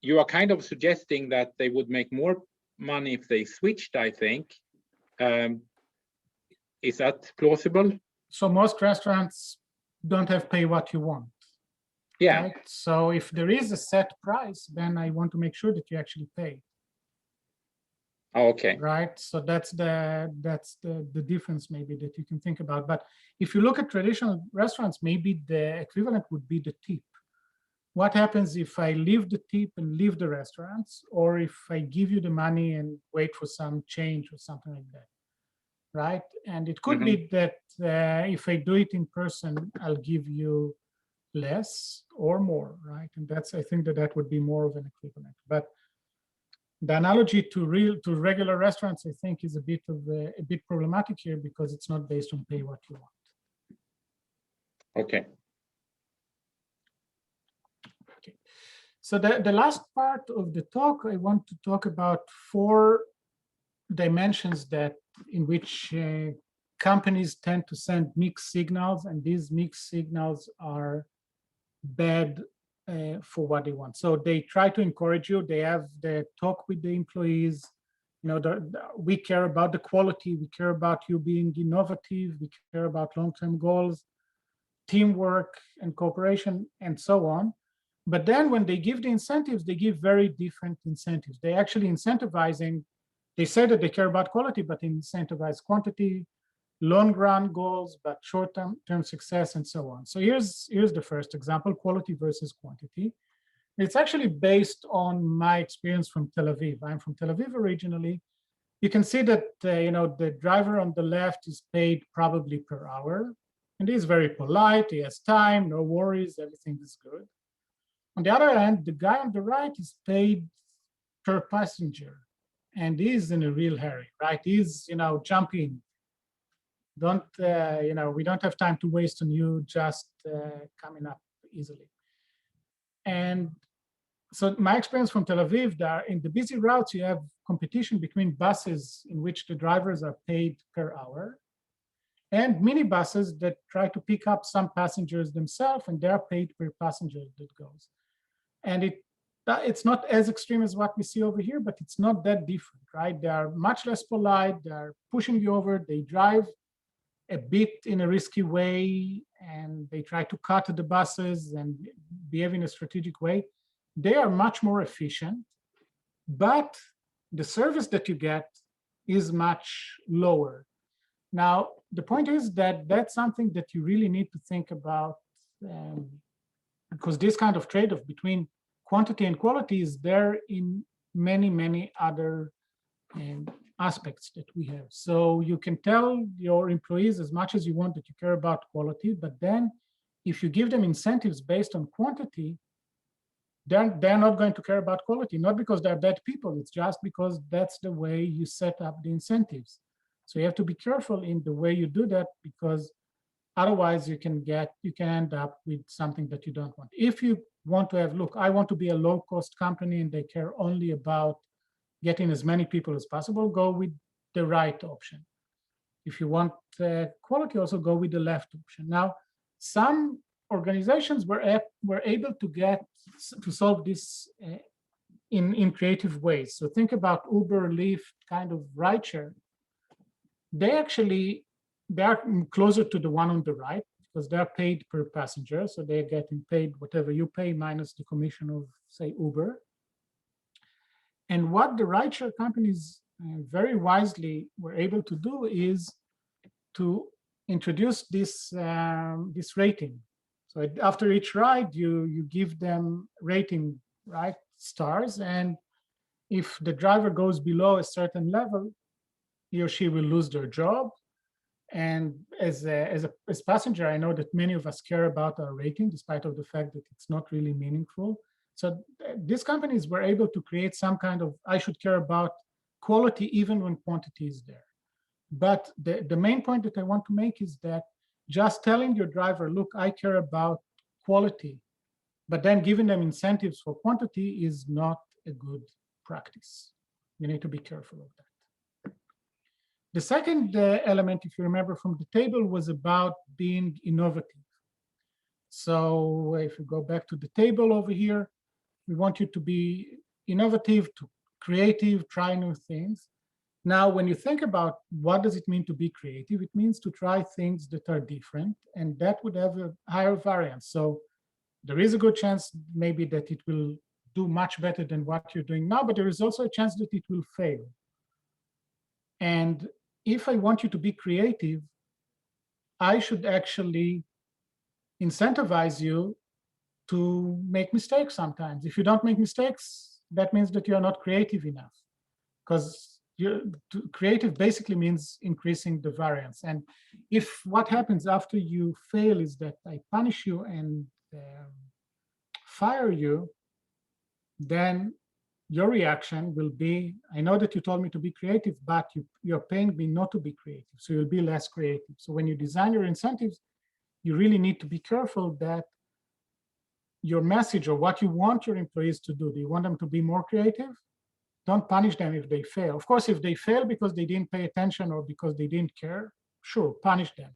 you are kind of suggesting that they would make more money if they switched, I think. Is that plausible? So most restaurants don't have pay what you want. Yeah. Right? So if there is a set price, then I want to make sure that you actually pay. Oh, okay. Right. So that's the difference maybe that you can think about. But if you look at traditional restaurants, maybe the equivalent would be the tip. What happens if I leave the tip and leave the restaurants, or if I give you the money and wait for some change or something like that, right? And it could be that if I do it in person, I'll give you less or more, right? And I think that would be more of an equivalent. But the analogy to regular restaurants, I think, is a bit problematic here because it's not based on pay what you want. Okay. So the last part of the talk, I want to talk about 4 dimensions in which companies tend to send mixed signals, and these mixed signals are bad for what they want. So they try to encourage you. They have the talk with the employees. We care about the quality. We care about you being innovative. We care about long-term goals, teamwork and cooperation, and so on. But then when they give the incentives, they give very different incentives. They actually incentivizing, they say that they care about quality, but incentivize quantity, long-run goals, but short-term success, and so on. So here's the first example, quality versus quantity. It's actually based on my experience from Tel Aviv. I'm from Tel Aviv originally. You can see that the driver on the left is paid probably per hour, and he's very polite. He has time, no worries, everything is good. On the other hand, the guy on the right is paid per passenger, and he's in a real hurry, right? He's jump in. We don't have time to waste on you just coming up easily. And So my experience from Tel Aviv, that in the busy routes, you have competition between buses in which the drivers are paid per hour and minibuses that try to pick up some passengers themselves, and they're paid per passenger that goes. And it's not as extreme as what we see over here, but it's not that different, right? They are much less polite, they're pushing you over, they drive a bit in a risky way, and they try to cut the buses and behave in a strategic way. They are much more efficient, but the service that you get is much lower. Now, the point is that that's something that you really need to think about, because this kind of trade-off between quantity and quality is there in many, many other aspects that we have. So you can tell your employees as much as you want that you care about quality, but then if you give them incentives based on quantity, they're not going to care about quality, not because they're bad people, it's just because that's the way you set up the incentives. So you have to be careful in the way you do that, because otherwise you can end up with something that you don't want. If you want to have, look, I want to be a low-cost company and they care only about getting as many people as possible, go with the right option. If you want quality, also go with the left option. Now, some organizations were able to solve this in creative ways. So think about Uber, Lyft, kind of rideshare. They are closer to the one on the right because they're paid per passenger. So they're getting paid whatever you pay minus the commission of, say, Uber. And what the rideshare companies very wisely were able to do is to introduce this rating. So after each ride, you give them rating, right, stars. And if the driver goes below a certain level, he or she will lose their job. And as passenger, I know that many of us care about our rating, despite of the fact that it's not really meaningful. So these companies were able to create some kind of, I should care about quality even when quantity is there. But the main point that I want to make is that just telling your driver, look, I care about quality, but then giving them incentives for quantity is not a good practice. You need to be careful of that. The second element, if you remember from the table, was about being innovative. So if you go back to the table over here, we want you to be innovative, to creative, try new things. Now, when you think about what does it mean to be creative, it means to try things that are different, and that would have a higher variance. So there is a good chance maybe that it will do much better than what you're doing now, but there is also a chance that it will fail. And if I want you to be creative, I should actually incentivize you to make mistakes sometimes. If you don't make mistakes, that means that you are not creative enough, because creative basically means increasing the variance. And if what happens after you fail is that I punish you and fire you, then your reaction will be, I know that you told me to be creative, but you're paying me not to be creative, so you'll be less creative. So when you design your incentives, you really need to be careful that your message or what you want your employees to do you want them to be more creative? Don't punish them if they fail. Of course, if they fail because they didn't pay attention or because they didn't care, sure, punish them.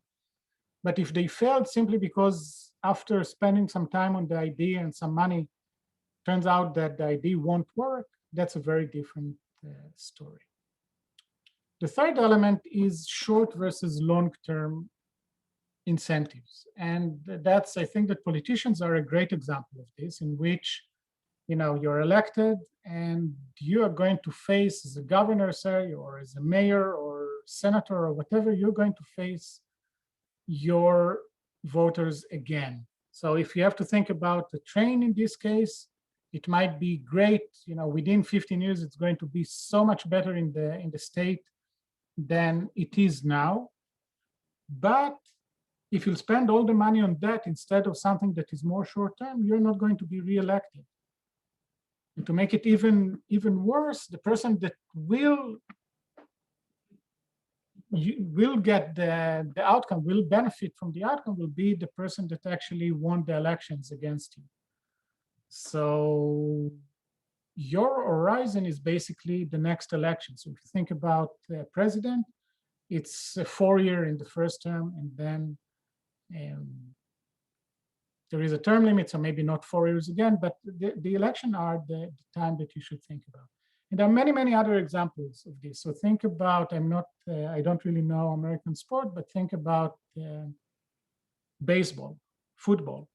But if they failed simply because after spending some time on the idea and some money, turns out that the idea won't work, that's a very different story. The third element is short versus long-term incentives. And that's, I think that politicians are a great example of this, in which, you know, you're elected and you are going to face, as a governor, say, or as a mayor or senator or whatever, you're going to face your voters again. So if you have to think about the train in this case, it might be great, you know, within 15 years, it's going to be so much better in the state than it is now. But if you spend all the money on that instead of something that is more short-term, you're not going to be reelected. And to make it even worse, the person that will get the outcome, will benefit from the outcome, will be the person that actually won the elections against you. So your horizon is basically the next election. So if you think about the president, it's a 4-year in the first term, and then there is a term limit, so maybe not 4 years again, but the election are the time that you should think about. And there are many, many other examples of this. So think about, I don't really know American sport, but think about baseball, football.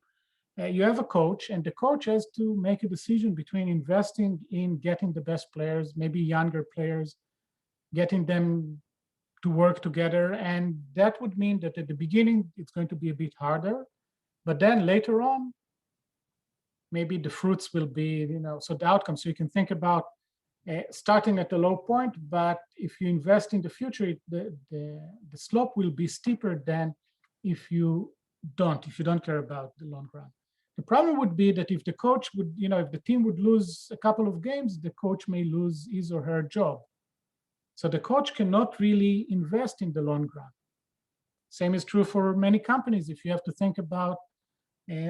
You have a coach, and the coach has to make a decision between investing in getting the best players, maybe younger players, getting them to work together. And that would mean that at the beginning, it's going to be a bit harder. But then later on, maybe the fruits will be, so the outcome. So you can think about starting at the low point, but if you invest in the future, the slope will be steeper than if you don't care about the long run. The problem would be that if the coach would, if the team would lose a couple of games, the coach may lose his or her job. So the coach cannot really invest in the long run. Same is true for many companies. If you have to think about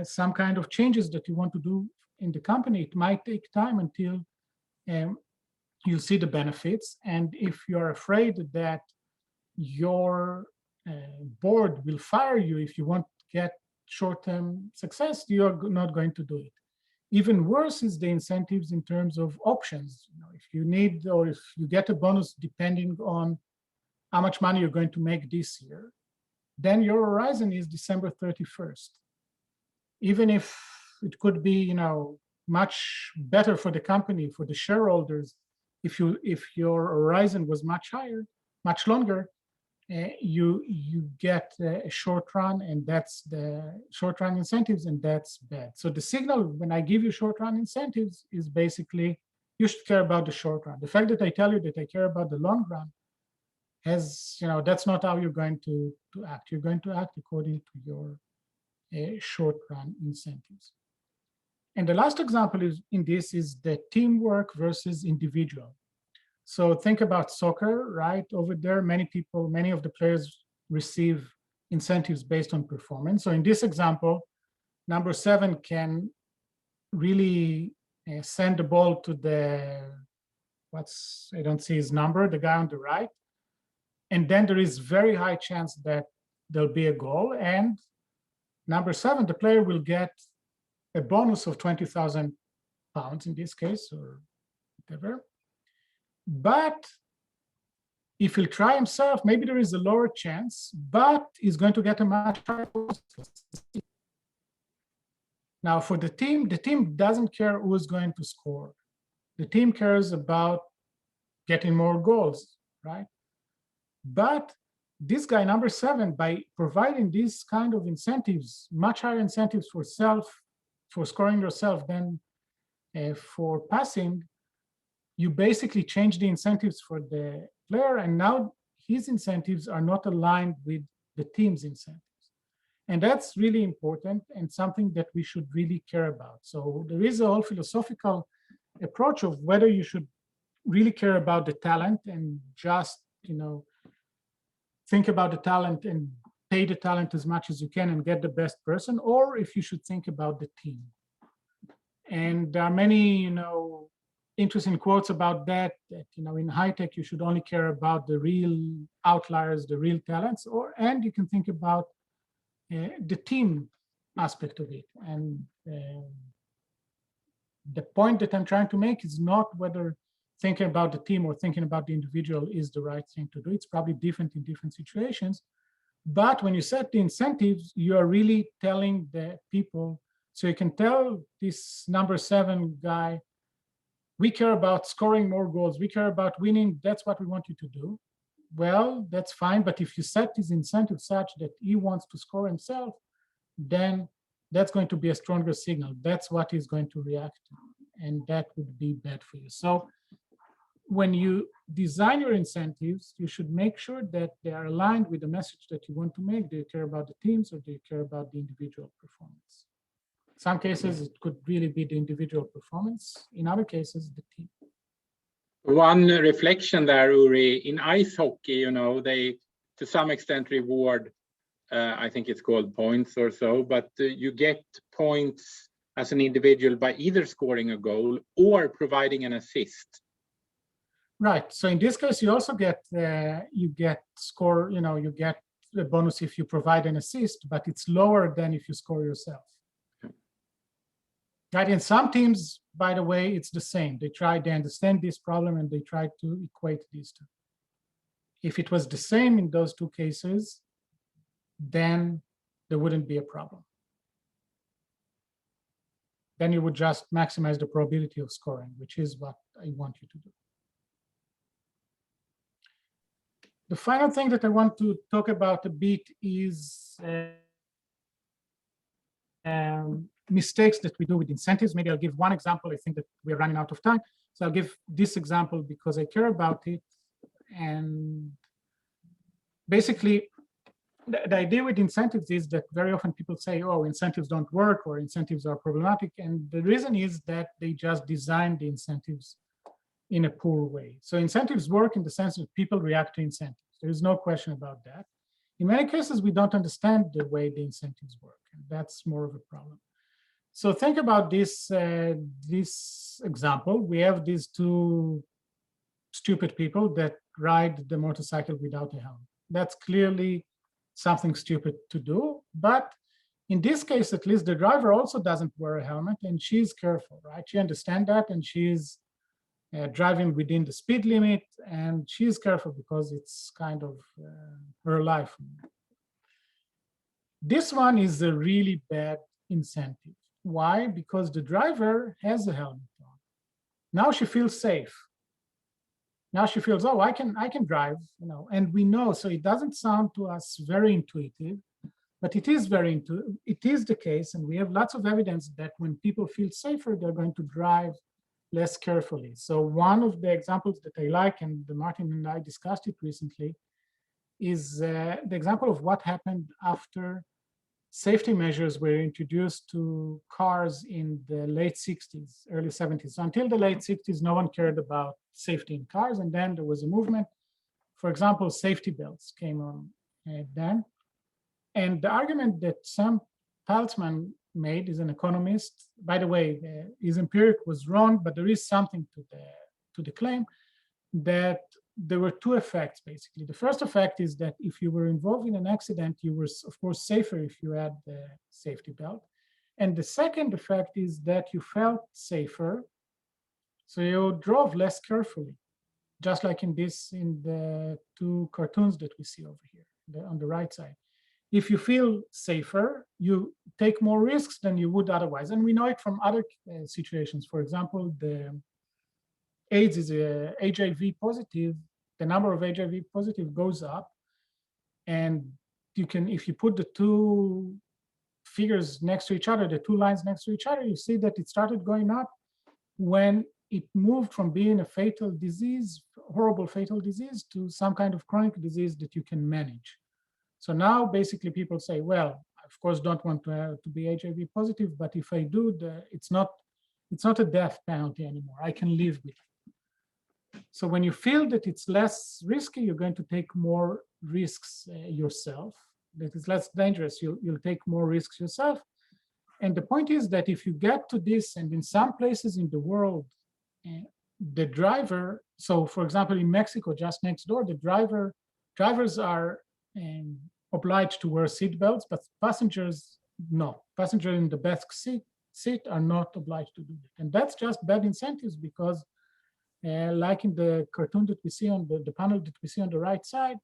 some kind of changes that you want to do in the company, it might take time until you'll see the benefits. And if you're afraid that your board will fire you if you want to get short-term success, you're not going to do it. Even worse is the incentives in terms of options. If you need, or if you get a bonus depending on how much money you're going to make this year, then your horizon is December 31st. Even if it could be, much better for the company, for the shareholders, if your horizon was much higher, much longer, you get a short run, and that's the short run incentives, and that's bad. So the signal when I give you short run incentives is basically you should care about the short run. The fact that I tell you that I care about the long run has, that's not how you're going to act. You're going to act according to your short run incentives. And the last example in this is the teamwork versus individual. So think about soccer, right? Over there, many of the players receive incentives based on performance. So in this example, number 7 can really send the ball to I don't see his number, the guy on the right. And then there is very high chance that there'll be a goal. And number 7, the player will get a bonus of 20,000 pounds in this case, or whatever. But if he'll try himself, maybe there is a lower chance, but he's going to get a much higher bonus. Now for the team doesn't care who is going to score. The team cares about getting more goals, right? But this guy, number 7, by providing these kind of incentives, much higher incentives for scoring yourself than for passing, you basically change the incentives for the player, and now his incentives are not aligned with the team's incentives. And that's really important and something that we should really care about. So there is a whole philosophical approach of whether you should really care about the talent and just, think about the talent and pay the talent as much as you can and get the best person, or if you should think about the team. And there are many, interesting quotes about that, in high tech, you should only care about the real outliers, the real talents, and you can think about the team aspect of it. And the point that I'm trying to make is not whether thinking about the team or thinking about the individual is the right thing to do. It's probably different in different situations. But when you set the incentives, you are really telling the people, so you can tell this number 7 guy, we care about scoring more goals, we care about winning, that's what we want you to do. Well, that's fine, but if you set these incentives such that he wants to score himself, then that's going to be a stronger signal. That's what he's going to react to, and that would be bad for you. So when you design your incentives, you should make sure that they are aligned with the message that you want to make. Do you care about the teams, or do you care about the individual performance? In some cases, it could really be the individual performance. In other cases, the team. One reflection there, Uri, in ice hockey, they to some extent reward, I think it's called points or so, but you get points as an individual by either scoring a goal or providing an assist. Right. So in this case, you also get you get score. You get the bonus if you provide an assist, but it's lower than if you score yourself. Right. In some teams, by the way, it's the same. They understand this problem and they try to equate these two. If it was the same in those two cases, then there wouldn't be a problem. Then you would just maximize the probability of scoring, which is what I want you to do. The final thing that I want to talk about a bit is mistakes that we do with incentives. Maybe I'll give one example. I think that we're running out of time. So I'll give this example because I care about it. And basically, the idea with incentives is that very often people say, oh, incentives don't work or incentives are problematic. And the reason is that they just design the incentives in a poor way. So incentives work in the sense that people react to incentives. There is no question about that. In many cases, we don't understand the way the incentives work, and that's more of a problem. So think about this, this example. We have these two stupid people that ride the motorcycle without a helmet. That's clearly something stupid to do, but in this case, at least the driver also doesn't wear a helmet, and she's careful, right? She understands that, and she's driving within the speed limit, and she's careful because it's kind of her life. This one is a really bad incentive. Why? Because the driver has a helmet on. Now she feels safe. Now she feels, oh, I can drive, and we know. So it doesn't sound to us very intuitive, but it is it is the case, and we have lots of evidence that when people feel safer, they're going to drive less carefully. So one of the examples that I like, and Martin and I discussed it recently, is the example of what happened after safety measures were introduced to cars in the late 60s, early 70s. So until the late 60s, no one cared about safety in cars. And then there was a movement. For example, safety belts came on then. And the argument that Sam Paltzman made is an economist. By the way, his empiric was wrong, but there is something to the claim that there were two effects, basically. The first effect is that if you were involved in an accident, you were, of course, safer if you had the safety belt. And the second effect is that you felt safer, so you drove less carefully, just like in the two cartoons that we see over here on the right side. If you feel safer, you take more risks than you would otherwise. And we know it from other situations. For example, the AIDS is HIV positive. The number of HIV positive goes up. And you can, if you put the two figures next to each other, the two lines next to each other, you see that it started going up when it moved from being a fatal disease, horrible fatal disease, to some kind of chronic disease that you can manage. So now basically people say, well, of course, don't want to be HIV positive, but if I do, it's not a death penalty anymore. I can live with it. So when you feel that it's less risky, you're going to take more risks yourself. That is less dangerous. You'll take more risks yourself. And the point is that if you get to this, and in some places in the world, the driver, so for example, in Mexico, just next door, the drivers are obliged to wear seatbelts, but passengers, no. Passengers in the back seat are not obliged to do that. And that's just bad incentives because like in the cartoon that we see on the panel that we see on the right side,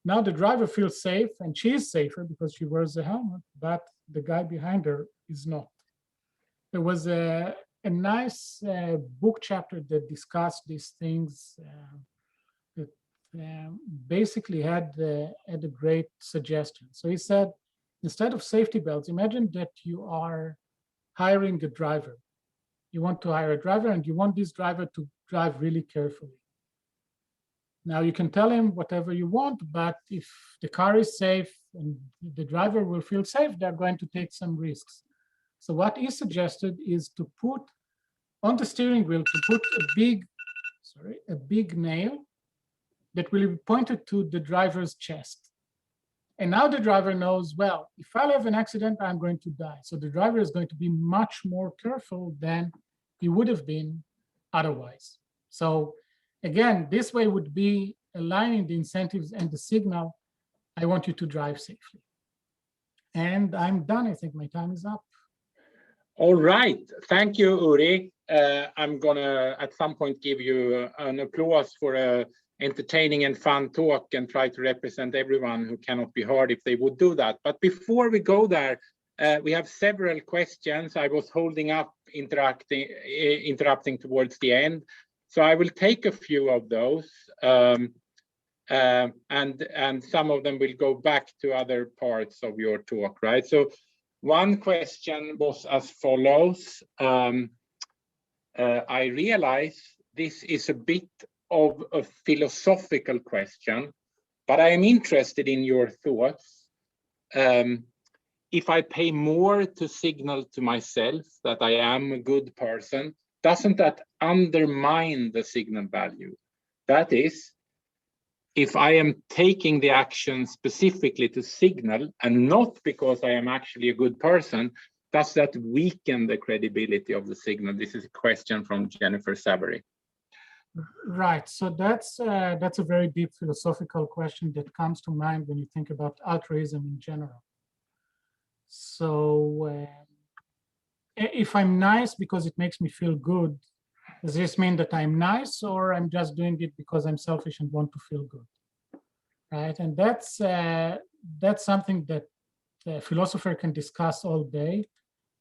now the driver feels safe and she is safer because she wears a helmet, but the guy behind her is not. There was a nice book chapter that discussed these things that basically had a great suggestion. So he said, instead of safety belts, imagine that you are hiring a driver. You want to hire a driver and you want this driver to drive really carefully. Now you can tell him whatever you want, but if the car is safe and the driver will feel safe, they're going to take some risks. So what he suggested is to put on the steering wheel, to put a big nail that will be pointed to the driver's chest. And now the driver knows, well, if I have an accident, I'm going to die. So the driver is going to be much more careful than he would have been otherwise. So again, this way would be aligning the incentives and the signal. I want you to drive safely. And I'm done. I think my time is up. All right. Thank you, Uri. I'm going to, at some point, give you an applause for a entertaining and fun talk and try to represent everyone who cannot be heard if they would do that. But before we go there, we have several questions. I was holding up interrupting towards the end. So I will take a few of those. And some of them will go back to other parts of your talk, right? So one question was as follows. I realize this is a bit of a philosophical question, but I am interested in your thoughts. If I pay more to signal to myself that I am a good person, doesn't that undermine the signal value? That is, if I am taking the action specifically to signal and not because I am actually a good person, does that weaken the credibility of the signal? This is a question from Jennifer Savory. Right. So that's a very deep philosophical question that comes to mind when you think about altruism in general. So if I'm nice because it makes me feel good, does this mean that I'm nice, or I'm just doing it because I'm selfish and want to feel good? Right. And that's something that a philosopher can discuss all day.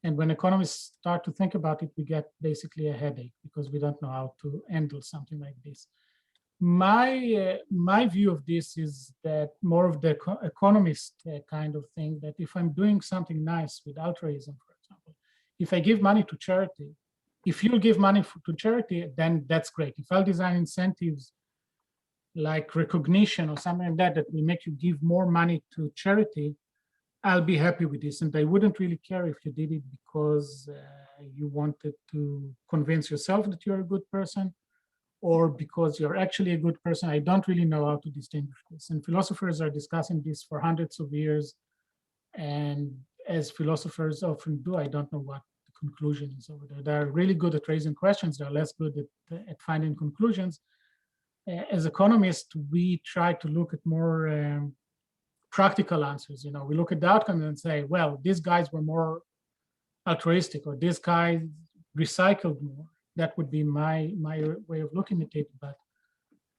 And when economists start to think about it, we get basically a headache because we don't know how to handle something like this. My view of this is that more of the economist kind of thing, that if I'm doing something nice with altruism, for example, if I give money to charity, if you'll give money to charity, then that's great. If I'll design incentives like recognition or something like that, that will make you give more money to charity, I'll be happy with this. And I wouldn't really care if you did it because you wanted to convince yourself that you're a good person or because you're actually a good person. I don't really know how to distinguish this. And philosophers are discussing this for hundreds of years. And as philosophers often do, I don't know what the conclusion is over there. They're really good at raising questions. They're less good at finding conclusions. As economists, we try to look at more practical answers. You know, we look at the outcome and say, well, these guys were more altruistic, or this guy recycled more. That would be my way of looking at it, but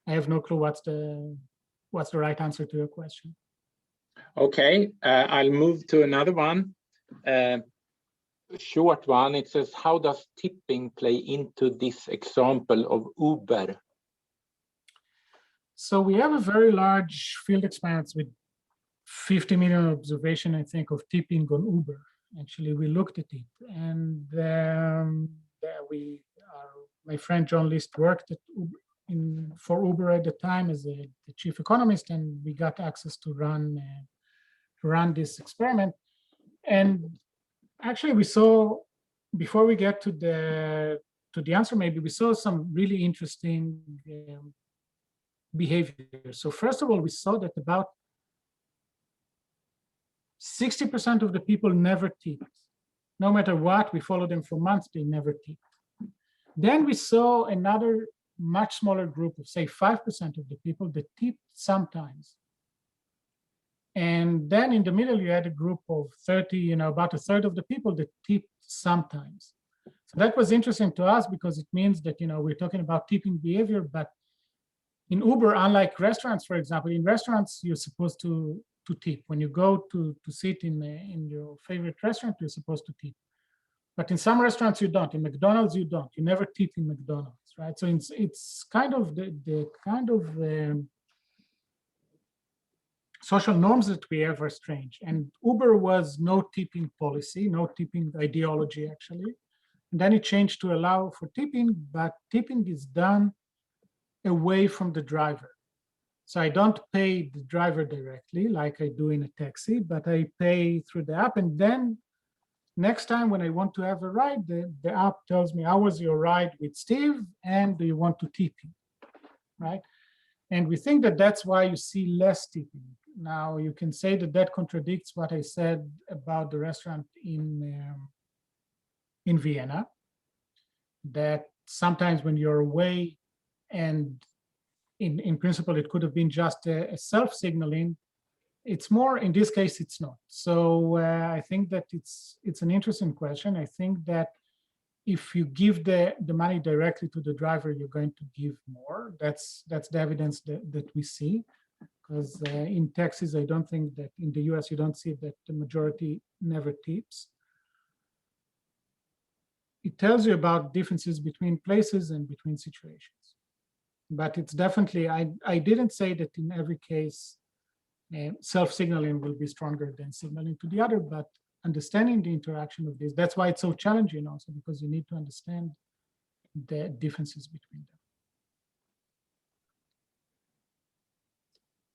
I have no clue what's the right answer to your question. Okay, I'll move to another one. Short one. It says, how does tipping play into this example of Uber? So we have a very large field experiments with 50 million observation, I think, of tipping on Uber. Actually, we looked at it, and my friend John List worked at Uber, for Uber at the time as the chief economist, and we got access to run this experiment. And actually, we saw, before we get to the answer, maybe we saw some really interesting behavior. So first of all, we saw that about 60% of the people never tipped. No matter what, we followed them for months, they never tipped. Then we saw another much smaller group of, say, 5% of the people that tipped sometimes. And then in the middle, you had a group of 30, about a third of the people that tipped sometimes. So that was interesting to us because it means that, we're talking about tipping behavior, but in Uber, unlike restaurants, for example, in restaurants, you're supposed to tip. When you go to sit in your favorite restaurant, you're supposed to tip. But in some restaurants, you don't. In McDonald's, you don't. You never tip in McDonald's, right? So it's kind of the kind of social norms that we have are strange. And Uber was no tipping policy, no tipping ideology, actually. And then it changed to allow for tipping, but tipping is done away from the driver. So I don't pay the driver directly like I do in a taxi, but I pay through the app. And then next time when I want to have a ride, the app tells me, how was your ride with Steve? And do you want to tip him, right? And we think that that's why you see less tipping. Now you can say that that contradicts what I said about the restaurant in Vienna, that sometimes when you're away, and in principle it could have been just a self-signaling, it's more, in this case it's not. So I think that it's an interesting question. I think that if you give the money directly to the driver, you're going to give more. That's the evidence that we see. Because in Texas, I don't think that in the US, you don't see that the majority never tips. It tells you about differences between places and between situations. But it's definitely, I didn't say that in every case, self-signaling will be stronger than signaling to the other, but understanding the interaction of this, that's why it's so challenging also, because you need to understand the differences between them.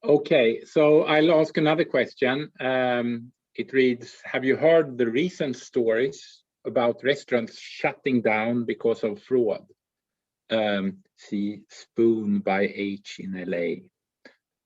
Okay, so I'll ask another question. It reads, have you heard the recent stories about restaurants shutting down because of fraud? See Spoon by H in LA.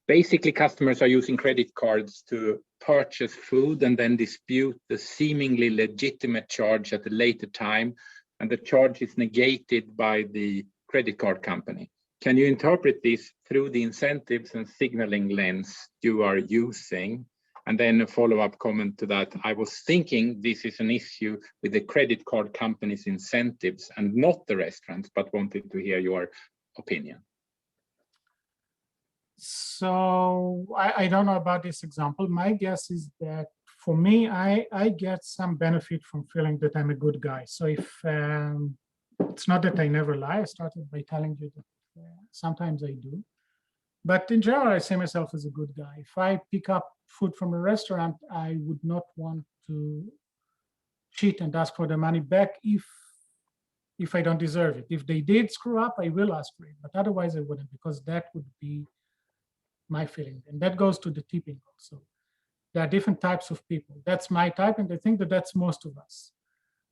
Basically, customers are using credit cards to purchase food and then dispute the seemingly legitimate charge at a later time, and the charge is negated by the credit card company. Can you interpret this through the incentives and signaling lens you are using? And then a follow-up comment to that. I was thinking this is an issue with the credit card company's incentives and not the restaurants, but wanted to hear your opinion. So I don't know about this example. My guess is that for me, I get some benefit from feeling that I'm a good guy. So if it's not that I never lie, I started by telling you that sometimes I do. But in general, I see myself as a good guy. If I pick up food from a restaurant, I would not want to cheat and ask for the money back if I don't deserve it. If they did screw up, I will ask for it, but otherwise I wouldn't, because that would be my feeling. And that goes to the tipping also. There are different types of people. That's my type, and I think that that's most of us.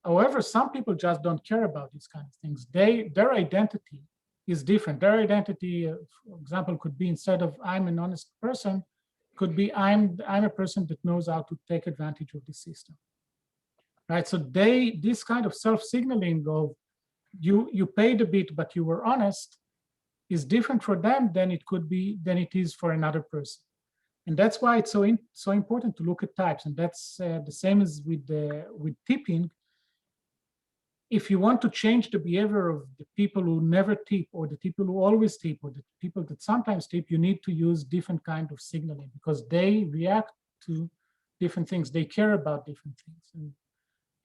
However, some people just don't care about these kind of things. Their identity is different. Their identity, for example, could be, instead of I'm an honest person, could be I'm a person that knows how to take advantage of the system. Right? So this kind of self-signaling of you paid a bit, but you were honest, is different for them than it is for another person. And that's why it's so important to look at types. And that's the same as with tipping. If you want to change the behavior of the people who never tip, or the people who always tip, or the people that sometimes tip, you need to use different kind of signaling, because they react to different things. They care about different things. And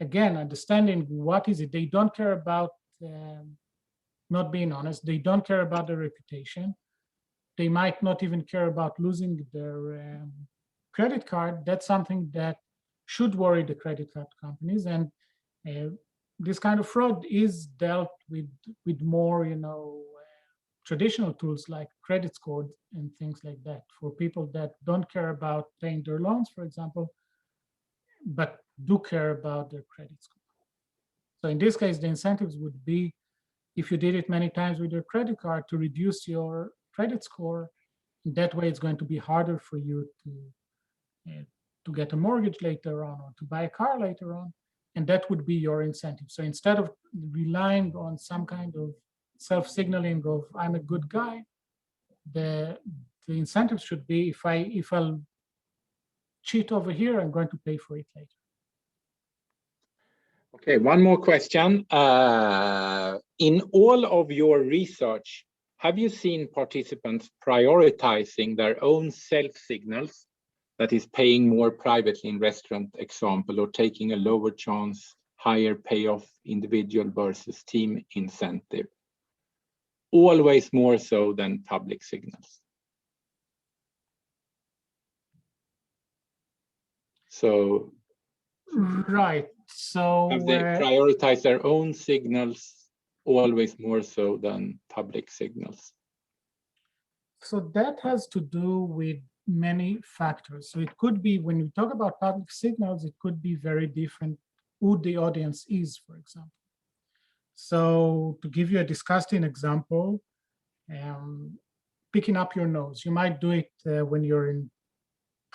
again, understanding what is it, they don't care about not being honest. They don't care about their reputation. They might not even care about losing their credit card. That's something that should worry the credit card companies. And this kind of fraud is dealt with more, traditional tools like credit scores and things like that, for people that don't care about paying their loans, for example, but do care about their credit score. So in this case, the incentives would be, if you did it many times with your credit card, to reduce your credit score. That way, it's going to be harder for you to get a mortgage later on, or to buy a car later on. And that would be your incentive. So instead of relying on some kind of self-signaling of I'm a good guy, the incentive should be, if I'll cheat over here, I'm going to pay for it later. Okay, one more question. In all of your research, have you seen participants prioritizing their own self-signals, that is paying more privately in restaurant example, or taking a lower chance, higher payoff individual versus team incentive? Always more so than public signals. So, right. So have they prioritized their own signals always more so than public signals? So that has to do with many factors. So it could be, when we talk about public signals, it could be very different who the audience is, for example. So to give you a disgusting example, picking up your nose, you might do it when you're in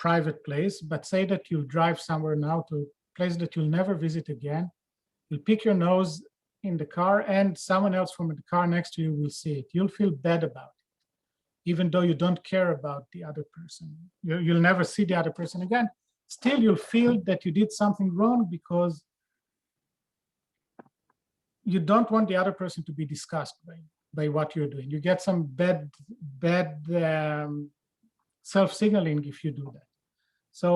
private place, but say that you'll drive somewhere now to a place that you'll never visit again. You'll pick your nose in the car and someone else from the car next to you will see it. You'll feel bad about it, even though you don't care about the other person. You'll never see the other person again. Still, you'll feel that you did something wrong because you don't want the other person to be disgusted by what you're doing. You get some bad self-signaling if you do that. So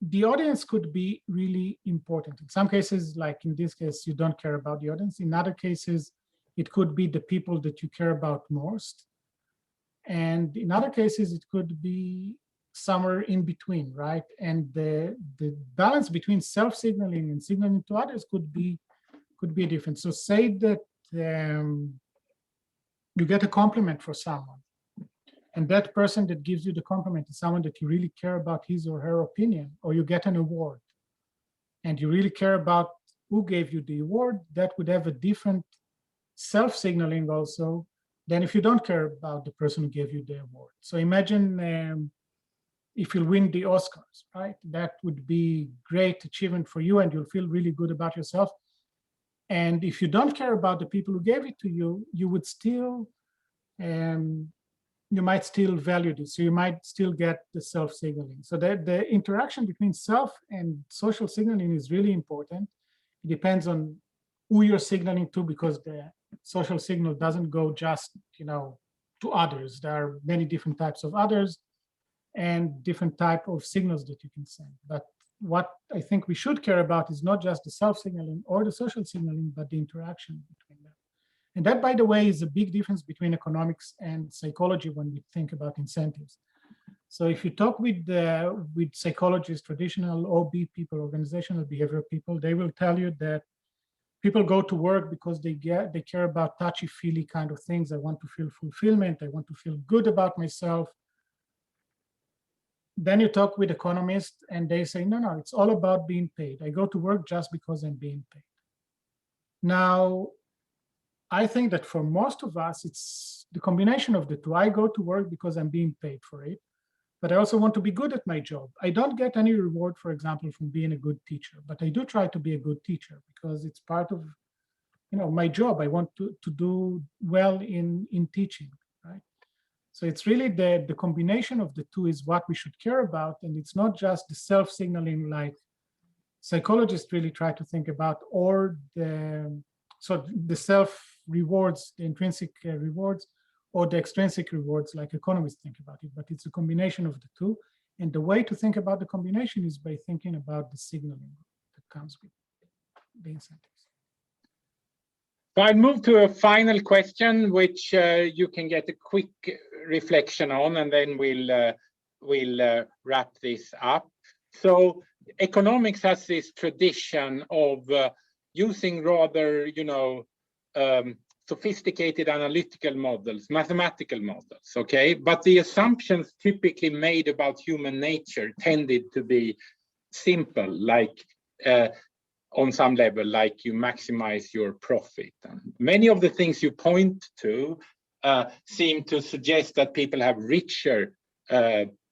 the audience could be really important. In some cases, like in this case, you don't care about the audience. In other cases, it could be the people that you care about most. And in other cases, it could be somewhere in between, right? And the balance between self-signaling and signaling to others could be different. So say that you get a compliment for someone, and that person that gives you the compliment is someone that you really care about his or her opinion, or you get an award and you really care about who gave you the award, that would have a different self-signaling also than if you don't care about the person who gave you the award. So imagine if you win the Oscars, right? That would be great achievement for you and you'll feel really good about yourself. And if you don't care about the people who gave it to you, you would still, you might still value this. So you might still get the self-signaling. So that the interaction between self and social signaling is really important. It depends on who you're signaling to, because the social signal doesn't go just, to others. There are many different types of others and different type of signals that you can send. But what I think we should care about is not just the self-signaling or the social signaling, but the interaction between them. And that, by the way, is a big difference between economics and psychology when we think about incentives. So if you talk with psychologists, traditional OB people, organizational behavioral people, they will tell you that people go to work because they care about touchy-feely kind of things. I want to feel fulfillment. I want to feel good about myself. Then you talk with economists and they say, no, it's all about being paid. I go to work just because I'm being paid. Now, I think that for most of us, it's the combination of the two. I go to work because I'm being paid for it, but I also want to be good at my job. I don't get any reward, for example, from being a good teacher, but I do try to be a good teacher because it's part of my job. I want to do well in teaching, right? So it's really the combination of the two is what we should care about. And it's not just the self-signaling like psychologists really try to think about, or the self-rewards, the intrinsic rewards, or the extrinsic rewards like economists think about it. But it's a combination of the two. And the way to think about the combination is by thinking about the signaling that comes with the incentives. So I'll move to a final question, which you can get a quick reflection on, and then we'll wrap this up. So economics has this tradition of using rather, sophisticated analytical models, mathematical models, okay? But the assumptions typically made about human nature tended to be simple, like on some level, like you maximize your profit. And many of the things you point to seem to suggest that people have richer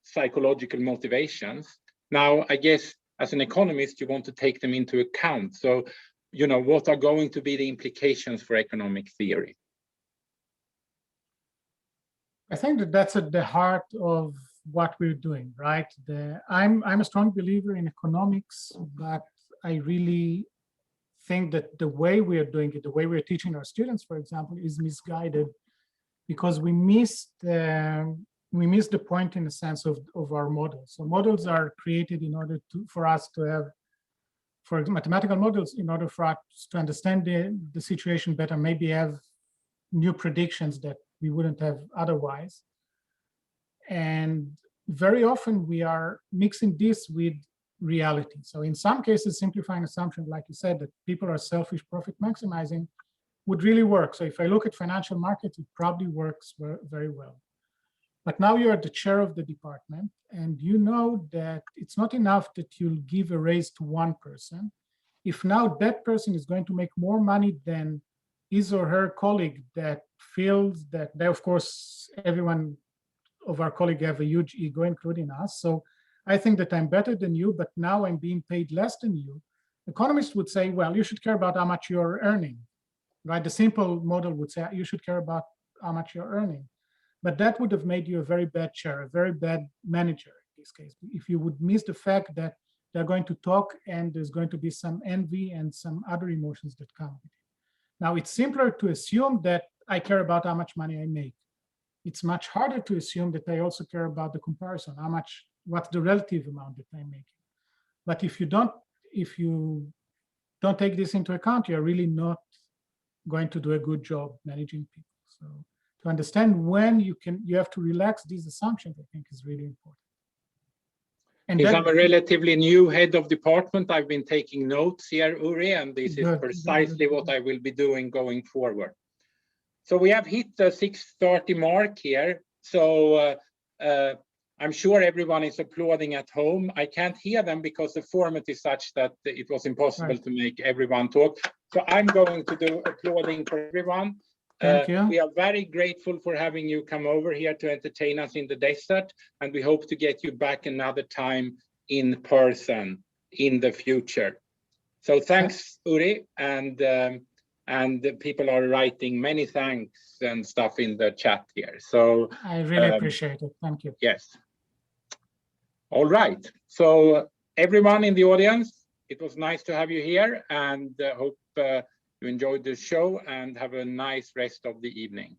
psychological motivations. Now, I guess as an economist, you want to take them into account. So, what are going to be the implications for economic theory? I think that that's at the heart of what we're doing, right? I'm a strong believer in economics, but I really think that the way we are doing it, the way we're teaching our students, for example, is misguided because we miss the point in the sense of our models. So models are created in order for us to have, for mathematical models, in order for us to understand the situation better, maybe have new predictions that we wouldn't have otherwise. And very often we are mixing this with reality. So in some cases, simplifying assumptions, like you said, that people are selfish profit maximizing would really work. So if I look at financial markets, it probably works very well. But now you're the chair of the department, and you know that it's not enough that you'll give a raise to one person. If now that person is going to make more money than his or her colleague that feels that they, of course, everyone of our colleagues have a huge ego, including us. So I think that I'm better than you, but now I'm being paid less than you. Economists would say, well, you should care about how much you're earning, right? The simple model would say you should care about how much you're earning. But that would have made you a very bad chair, a very bad manager in this case, if you would miss the fact that they're going to talk and there's going to be some envy and some other emotions that come with it. Now, it's simpler to assume that I care about how much money I make. It's much harder to assume that I also care about the comparison, what's the relative amount that I'm making. But if you don't take this into account, you're really not going to do a good job managing people. So to understand when you have to relax these assumptions, I think is really important. And since I'm a relatively new head of department, I've been taking notes here, Uri, and this is precisely what I will be doing going forward. So we have hit the 6:30 mark here. So I'm sure everyone is applauding at home. I can't hear them because the format is such that it was impossible to make everyone talk. So I'm going to do applauding for everyone. Thank you. We are very grateful for having you come over here to entertain us in the desert, and we hope to get you back another time in person in the future. So thanks, Uri, and people are writing many thanks and stuff in the chat here. So I really appreciate it. Thank you. Yes. All right. So everyone in the audience, it was nice to have you here, and hope you enjoyed the show and have a nice rest of the evening.